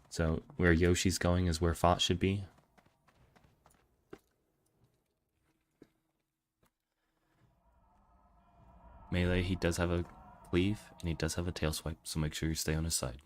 S8: So where Yoshi's going is where Fought should be. Melee, he does have a cleave, and he does have a tail swipe, so make sure you stay on his side.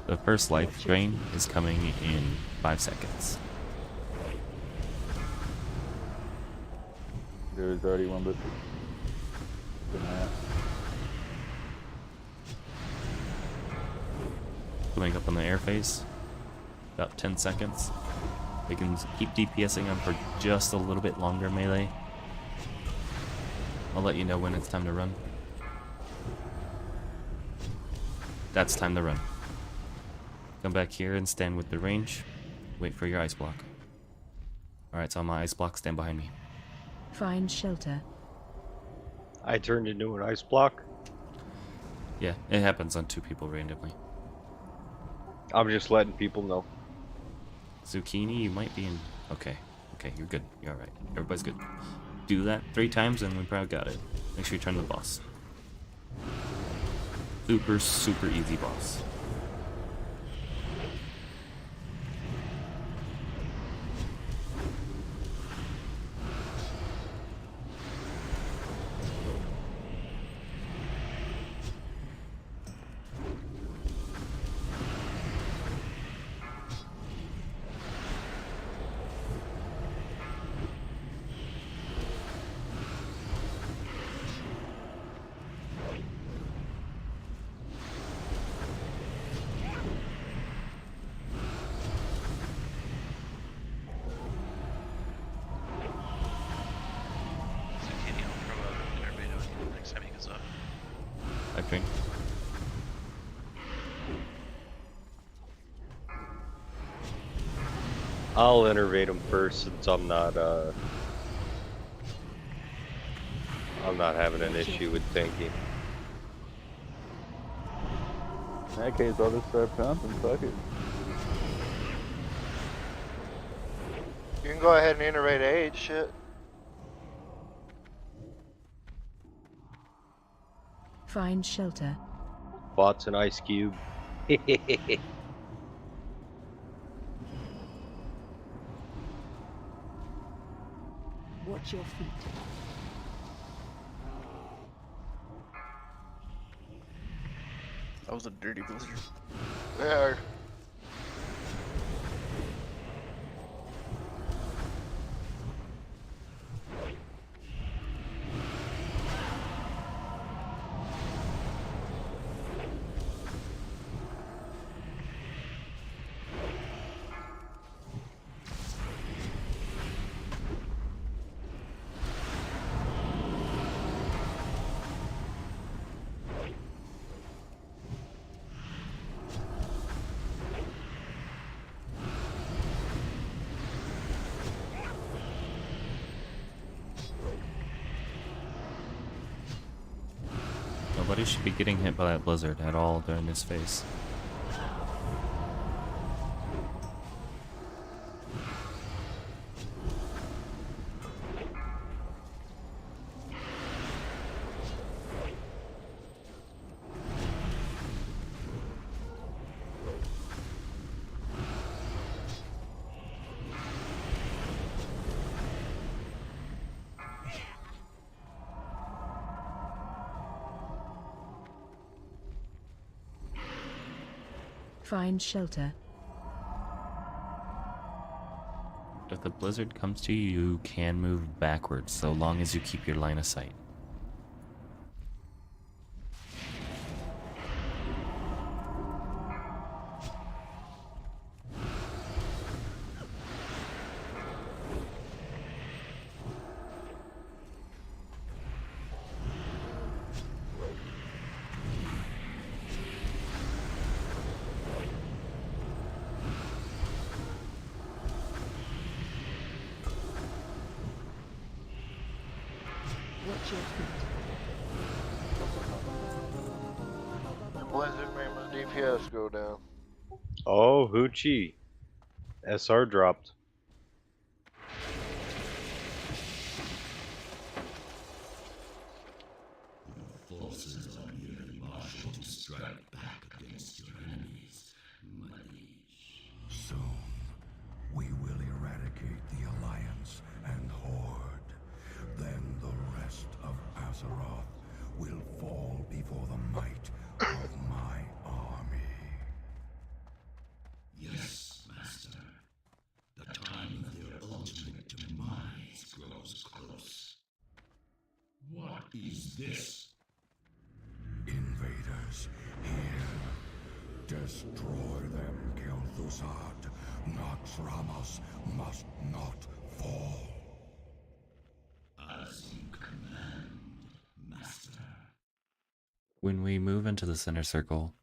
S8: The first life drain is coming in 5 seconds.
S4: There's already one, but
S8: Coming up on the air phase. About 10 seconds. We can keep DPSing him for just a little bit longer, Melee. I'll let you know when it's time to run. That's time to run. Come back here and stand with the range. Wait for your ice block. Alright, so on my ice block, stand behind me.
S7: Find shelter.
S2: I turned into an ice block.
S8: Yeah, it happens on 2 people randomly.
S2: I'm just letting people know.
S8: Zucchini, you might be in... Okay, you're good. You're alright. Everybody's good. Do that 3 times and we probably got it. Make sure you turn to the boss. Super easy boss.
S1: Zucchini, I'll throw a tornado next time he goes up.
S8: I think.
S2: I'll innervate him first since I'm not having an issue with tanking.
S4: in that case, I'll just start pumping. Fuck it.
S3: You can go ahead and innervate age, shit.
S7: Find shelter.
S2: Bots an ice cube.
S7: Watch your feet.
S9: That was a dirty blizzard.
S3: Yeah.
S8: Nobody should be getting hit by that blizzard at all during this phase.
S12: Find shelter.
S8: If the blizzard comes to you, you can move backwards so long as you keep your line of sight.
S12: Watch your feet.
S3: The blizzard made my DPS go down.
S2: Oh, Hoochie. SR dropped.
S6: Forces are nearly marshaled to strike back against your enemies, my liege. Soon, we will eradicate the Alliance and Horde. Then the rest of Azeroth will fall before the might of my army. Yes, Master. The time of their ultimate demise grows close. What is this? Invaders, here. Destroy them, Kel'Thuzad. Nox Ramos must not fall. As you command, Master.
S8: When we move into the center circle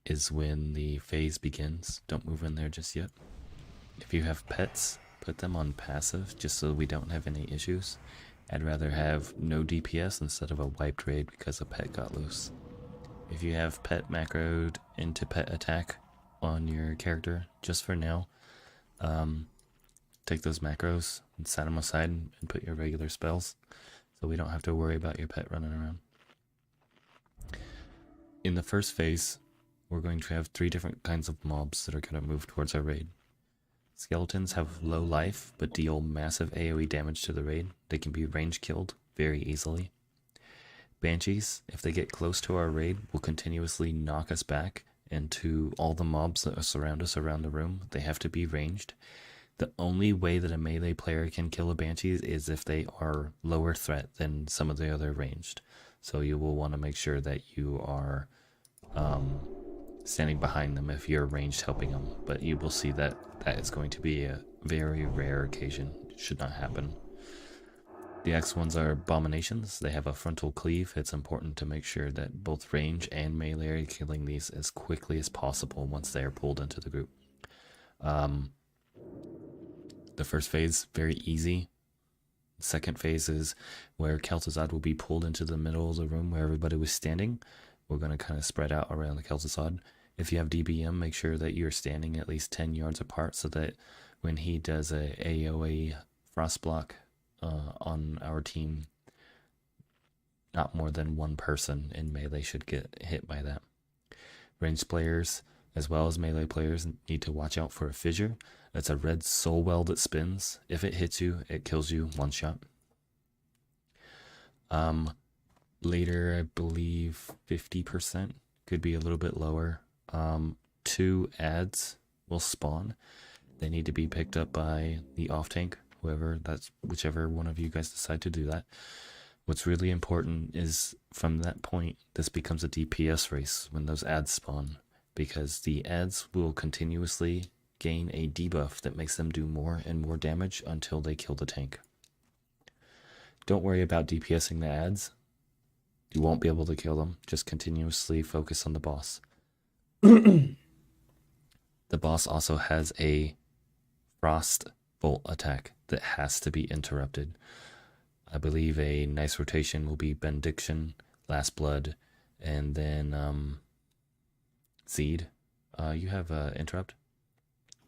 S8: is when the phase begins. Don't move in there just yet. If you have pets, put them on passive just so we don't have any issues. I'd rather have no DPS instead of a wiped raid because a pet got loose. If you have pet macroed into pet attack on your character, just for now, take those macros and set them aside and put your regular spells so we don't have to worry about your pet running around. In the first phase, we're going to have 3 different kinds of mobs that are going to move towards our raid. Skeletons have low life but deal massive AoE damage to the raid. They can be range killed very easily. Banshees, if they get close to our raid, will continuously knock us back into all the mobs that surround us around the room. They have to be ranged. The only way that a melee player can kill a Banshee is if they are lower threat than some of the other ranged. So you will want to make sure that you are standing behind them if you're ranged helping them. But you will see that that is going to be a very rare occasion. It should not happen. The X ones are abominations. They have a frontal cleave. It's important to make sure that both range and melee are killing these as quickly as possible once they are pulled into the group. The first phase, very easy. Second phase is where Kel'Thuzad will be pulled into the middle of the room where everybody was standing. We're going to kind of spread out around the Kel'Thuzad. If you have DBM, make sure that you're standing at least 10 yards apart so that when he does a AoE frost block on our team, not more than one person in melee should get hit by that. Ranged players, as well as melee players, need to watch out for a fissure. That's a red soul well that spins. If it hits you, it kills you one shot. Later, I believe 50%, could be a little bit lower. 2 ads will spawn. They need to be picked up by the off tank, whichever one of you guys decide to do that. What's really important is from that point, this becomes a DPS race when those ads spawn, because the ads will continuously gain a debuff that makes them do more and more damage until they kill the tank. Don't worry about DPSing the ads. You won't be able to kill them. Just continuously focus on the boss. The boss also has a frost bolt attack that has to be interrupted. I believe a nice rotation will be Benediction, Last Blood, And then Seed, you have interrupt.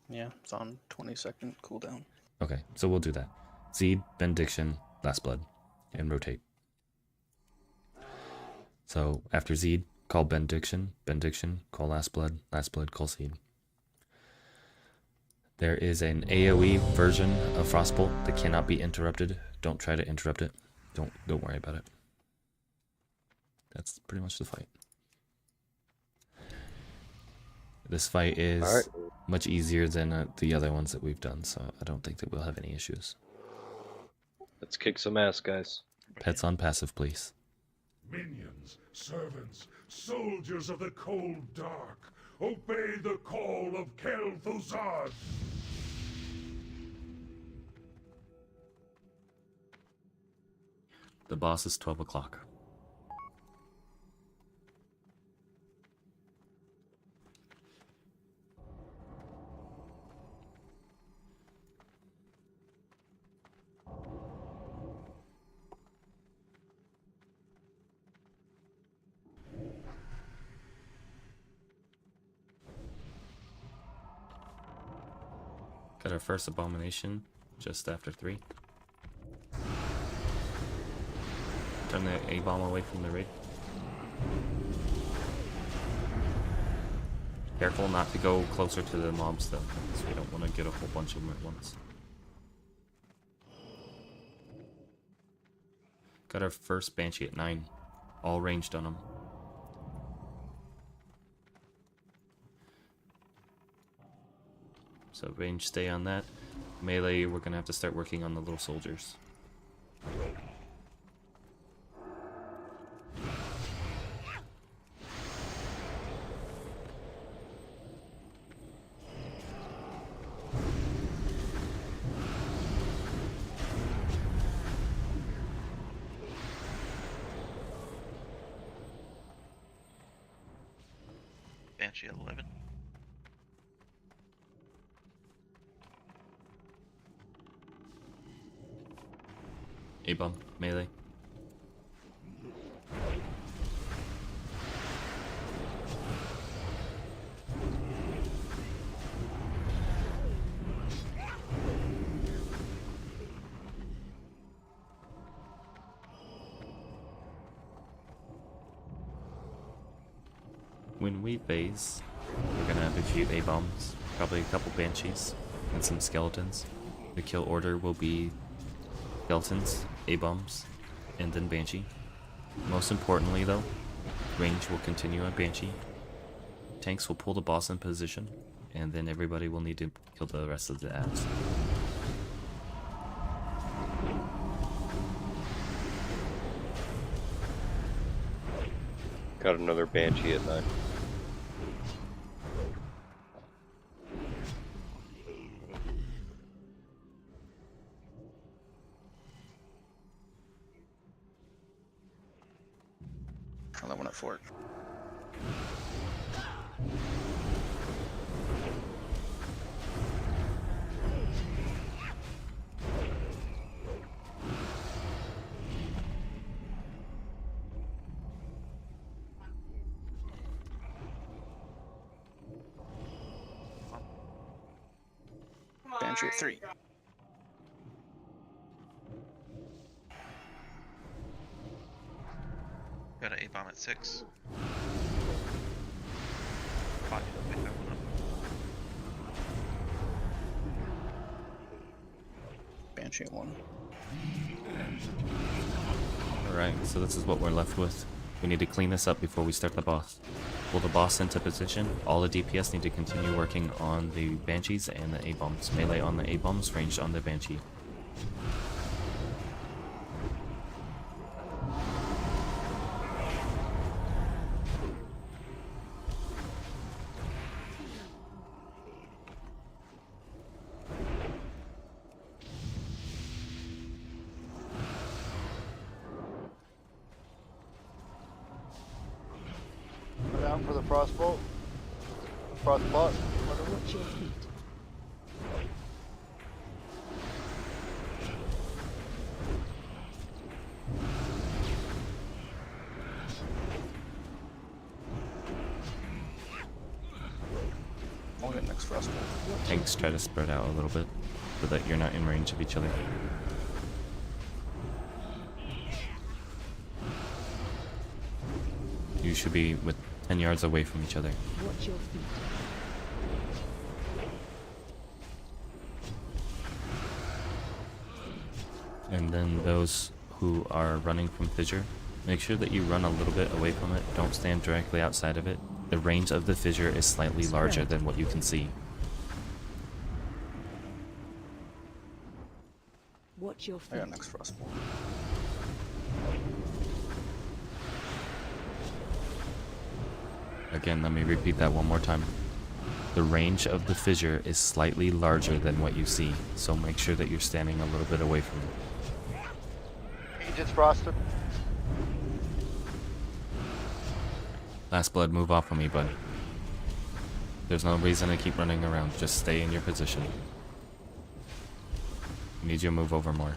S9: Yeah, it's on 20-second cooldown.
S8: Okay, so we'll do that. Seed, Benediction, Last Blood, and rotate. So after Seed, call Benediction, Benediction, call Last Blood, Last Blood, call Seed. There is an AoE version of Frostbolt that cannot be interrupted. Don't try to interrupt it. Don't worry about it. That's pretty much the fight. This fight is much easier than the other ones that we've done, so I don't think that we'll have any issues.
S2: Let's kick some ass, guys.
S8: Pets on passive, please.
S6: Minions, servants, soldiers of the cold dark, obey the call of Kel'Thuzad!
S8: The boss is 12 o'clock. Got our first abomination just after 3. Turn the A-bomb away from the raid. Careful not to go closer to the mobs though, because we don't want to get a whole bunch of them at once. Got our first Banshee at 9. All ranged on them. So range, stay on that. Melee, we're gonna have to start working on the little soldiers.
S1: Banshee at 11.
S8: A-bomb, melee. When we base, we're gonna have a few A-bombs, probably a couple Banshees, and some skeletons. The kill order will be skeletons, A-bombs, and then Banshee. Most importantly though, range will continue on Banshee. Tanks will pull the boss in position, and then everybody will need to kill the rest of the abs.
S2: Got another Banshee at 9.
S9: Another one at Fort. Banshee at 3.
S1: Got an A-bomb at 6. Bot, pick that one up.
S9: Banshee at 1.
S8: Alright, so this is what we're left with. We need to clean this up before we start the boss. Pull the boss into position. All the DPS need to continue working on the Banshees and the A-bombs. Melee on the A-bombs, ranged on the Banshee.
S3: Down for the frostbolt. Frostbot.
S12: Watch your feet.
S9: next frostball.
S8: Tanks try to spread out a little bit so that you're not in range of each other. You should be with 10 yards away from each other.
S12: Watch your feet.
S8: And then those who are running from fissure, make sure that you run a little bit away from it. Don't stand directly outside of it. The range of the fissure is slightly larger than what you can see.
S12: Watch your
S9: I got
S12: feet.
S9: next frostball.
S8: Again, let me repeat that one more time. The range of the fissure is slightly larger than what you see, so make sure that you're standing a little bit away from it.
S3: He just frosted.
S8: Last blood, move off of me, bud. There's no reason to keep running around. Just stay in your position. I need you to move over more.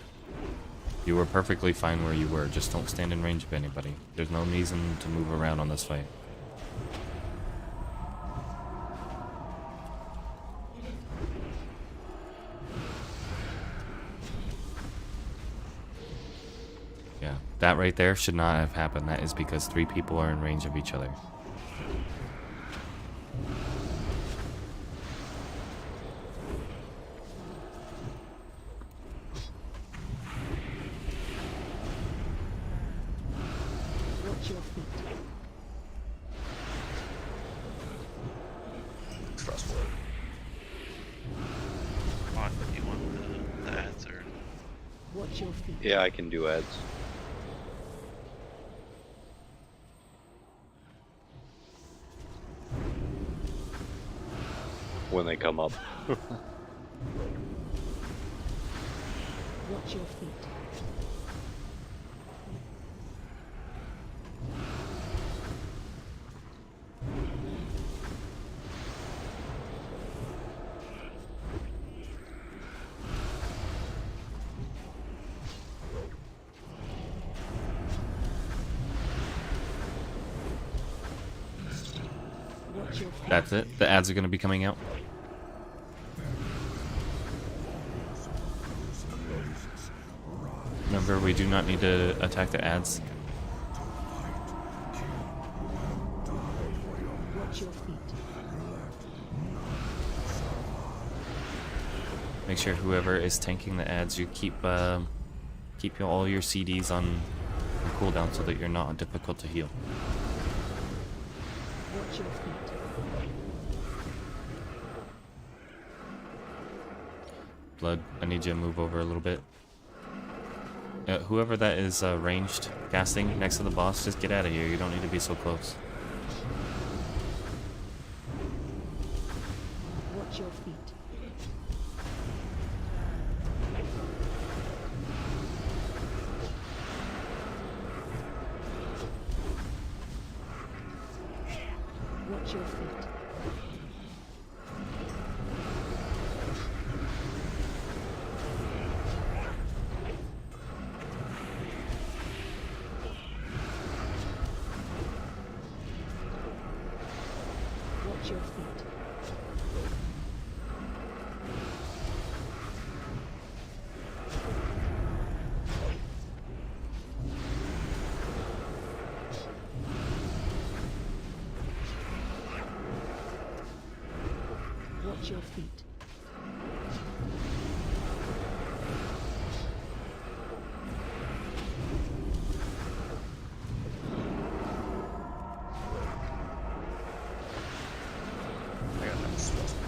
S8: You were perfectly fine where you were. Just don't stand in range of anybody. There's no reason to move around on this fight. Yeah, that right there should not have happened. That is because 3 people are in range of each other.
S12: Watch your feet.
S9: Next frostball.
S1: What do you want the ads or?
S12: Watch your feet.
S2: Yeah, I can do ads. When they come up.
S12: Watch your feet. Watch your feet.
S8: That's it. The ads are going to be coming out. Remember, we do not need to attack the ads.
S12: Watch your feet.
S8: Make sure whoever is tanking the ads, you keep all your CDs on cooldown so that you're not difficult to heal.
S12: Watch your feet.
S8: Blood, I need you to move over a little bit. Whoever that is ranged casting next to the boss, just get out of here. You don't need to be so close.
S12: Watch your feet. Watch your feet. Watch your feet. Watch your feet.
S9: I got next frostball.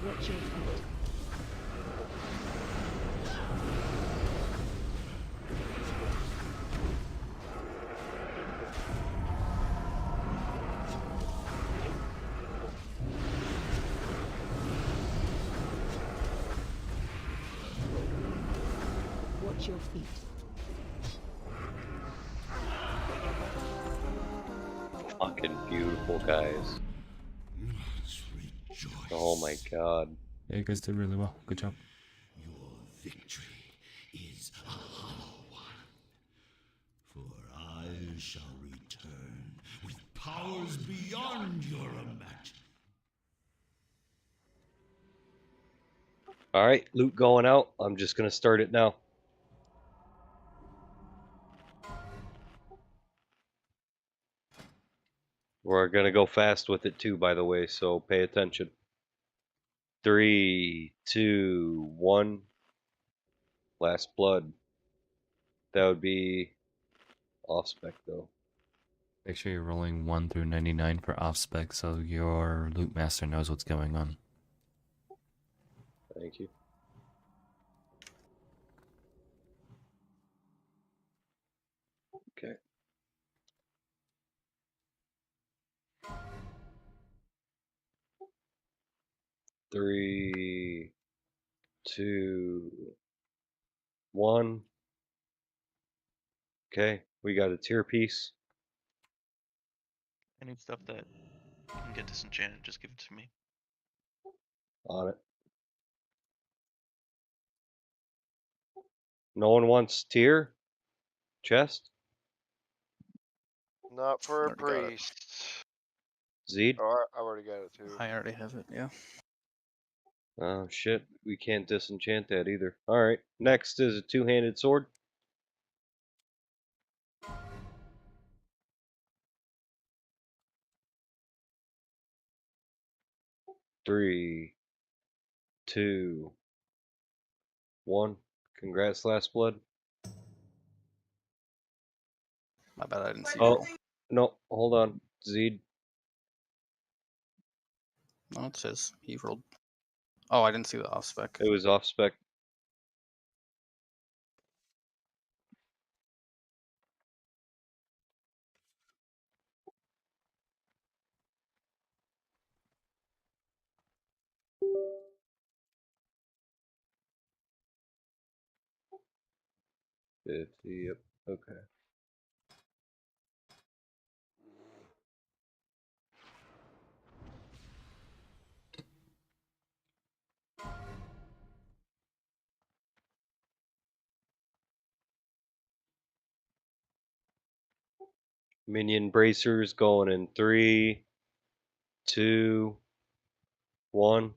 S12: Watch your feet. Watch your feet.
S2: Fucking beautiful guys.
S6: Sweet
S2: Oh my god.
S8: Yeah, you guys did really well. Good job.
S6: Your victory is a hollow one. For I shall return with powers beyond your imagination.
S2: Alright, loot going out. I'm just gonna start it now. We're gonna go fast with it too, by the way, so pay attention. 3, 2, 1. Last blood. That would be off spec though.
S8: Make sure you're rolling 1 through 99 for off spec so your loot master knows what's going on.
S2: Thank you. Okay. Three, 2, 1. Okay, we got a tier piece.
S1: Any stuff that can get disenchanted, just give it to me.
S2: On it. No one wants tier? Chest?
S3: Not for a
S9: Already got it.
S3: priest.
S2: Zed?
S3: Oh, I already got it too.
S9: I already have it, yeah.
S2: Oh shit, we can't disenchant that either. Alright, next is a two-handed sword. Three, 2, 1. Congrats, Last Blood.
S9: My bad, I didn't see
S2: Oh,
S9: roll.
S2: no, hold on. Zed.
S9: No, it says he rolled. Oh, I didn't see the off spec.
S2: It was off spec. Yep, okay. Minion bracers going in 3, 2, 1.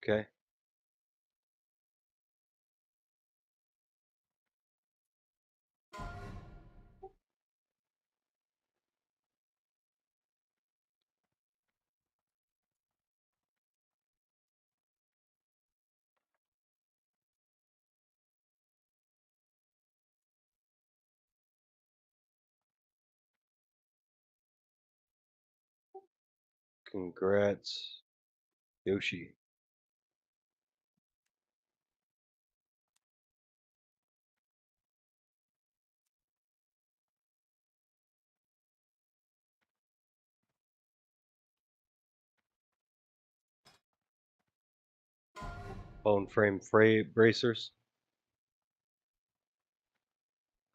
S2: Okay. Congrats, Yoshi. Bone frame bracers.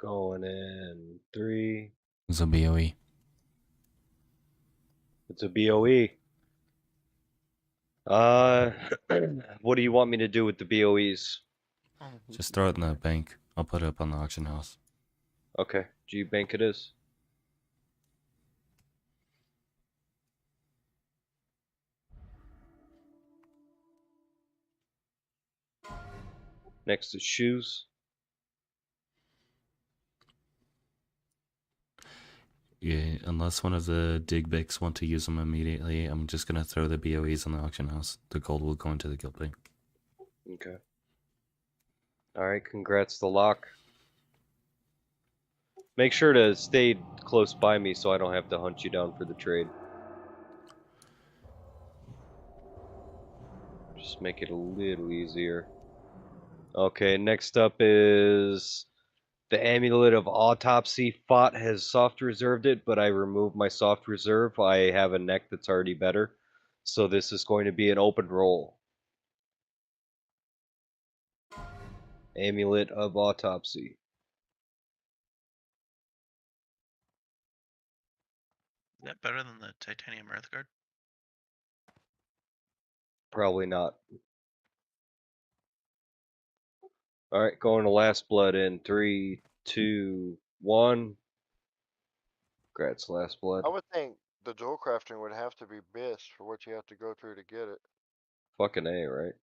S2: Going in 3.
S8: It's a BOE.
S2: It's a BOE. What do you want me to do with the BOEs?
S8: Just throw it in the bank. I'll put it up on the auction house.
S2: Okay, G Bank it is. Next is shoes.
S8: Yeah, unless one of the dig bics want to use them immediately, I'm just gonna throw the BOEs on the auction house. The gold will go into the guild bank.
S2: Okay. Alright, congrats the lock. Make sure to stay close by me so I don't have to hunt you down for the trade. Just make it a little easier. Okay, next up is the Amulet of Autopsy. Fought has soft reserved it, but I removed my soft reserve. I have a neck that's already better. So this is going to be an open roll. Amulet of Autopsy.
S1: Is that better than the titanium earth guard?
S2: Probably not. All right, going to last blood in 3, 2, 1. Congrats, last blood.
S3: I would think the jewel crafting would have to be best for what you have to go through to get it.
S2: Fucking A, right?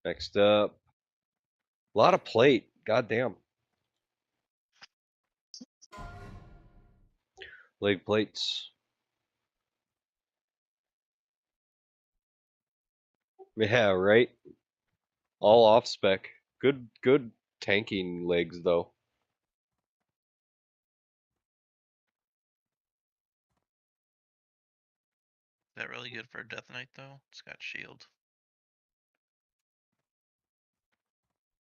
S2: Next up. A lot of plate. Goddamn. Leg plates. Yeah, right? All off spec. Good tanking legs though.
S1: Is that really good for a Death Knight though? It's got shield.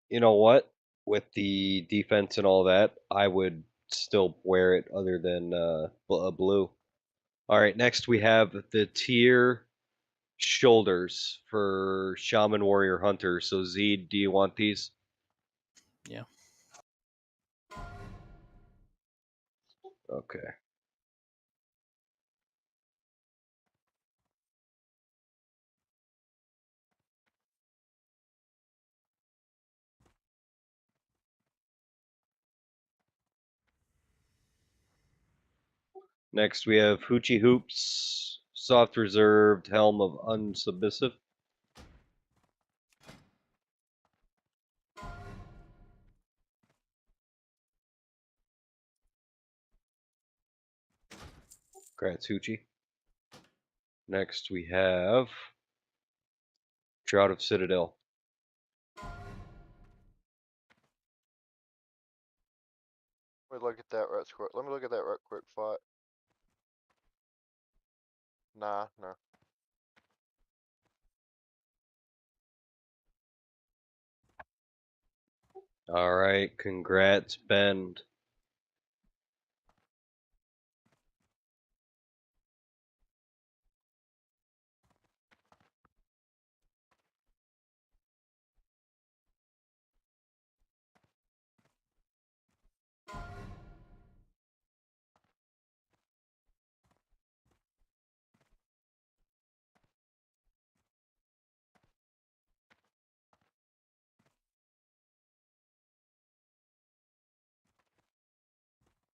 S2: You know what? With the defense and all that, I would still wear it other than blue. Alright, next we have the tier shoulders for Shaman, Warrior, Hunter. So Zed, do you want these?
S9: Yeah.
S2: Okay. Next we have Hoochie Hoops, Soft Reserved, Helm of Unsubmissive. Congrats, Hoochie. Next we have Shroud of Citadel.
S3: Let me look at that right quick. Let me look at that right quick, Fight. Nah, no.
S2: Alright, congrats, Bend.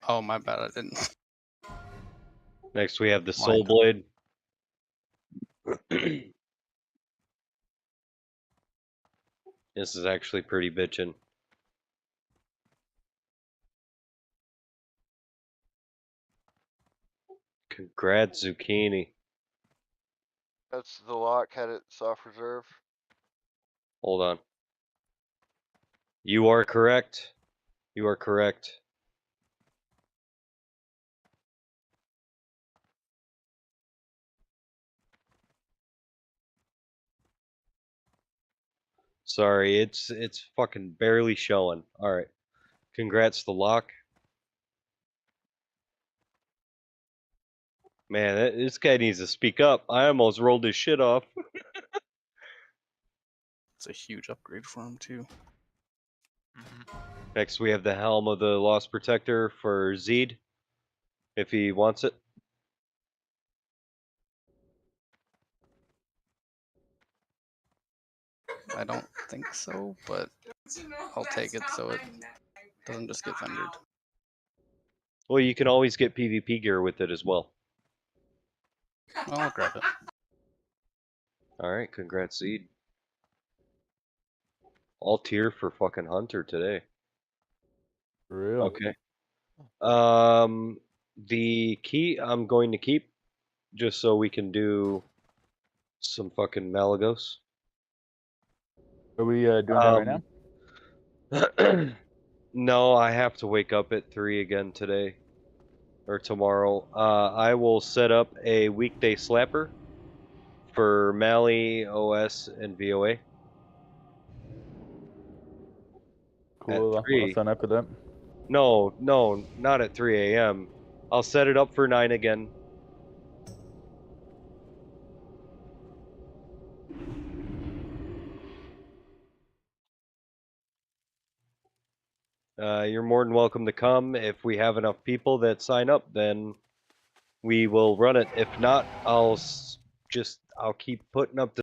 S9: Oh, my bad. I didn't.
S2: Next we have the
S9: Lined
S2: Soul
S9: up.
S2: Blade. This is actually pretty bitchin'. Congrats, Zucchini.
S3: That's the lock had it soft reserve.
S2: Hold on. You are correct. You are correct. Sorry, it's fucking barely showing. Alright. Congrats to Lock. Man, this guy needs to speak up. I almost rolled his shit off.
S9: It's a huge upgrade for him too.
S2: Next we have the Helm of the Lost Protector for Zed, if he wants it.
S9: I don't think so, but I'll take it so it doesn't just get vendored.
S2: Well, you can always get PvP gear with it as well.
S9: Well, I'll grab it.
S2: Alright, congrats, Zed. All tier for fucking Hunter today.
S4: For real.
S2: Okay. The key I'm going to keep, just so we can do some fucking Malagos.
S4: Are we doing that right now?
S2: No, I have to wake up at 3 again today. Or tomorrow. I will set up a weekday slapper for Mali, OS, and VOA.
S4: Cool.
S2: At 3.
S4: I'll sign up for that.
S2: No, not at 3 a.m. I'll set it up for 9 again. You're more than welcome to come. If we have enough people that sign up, then we will run it. If not, I'll Just I'll keep putting up the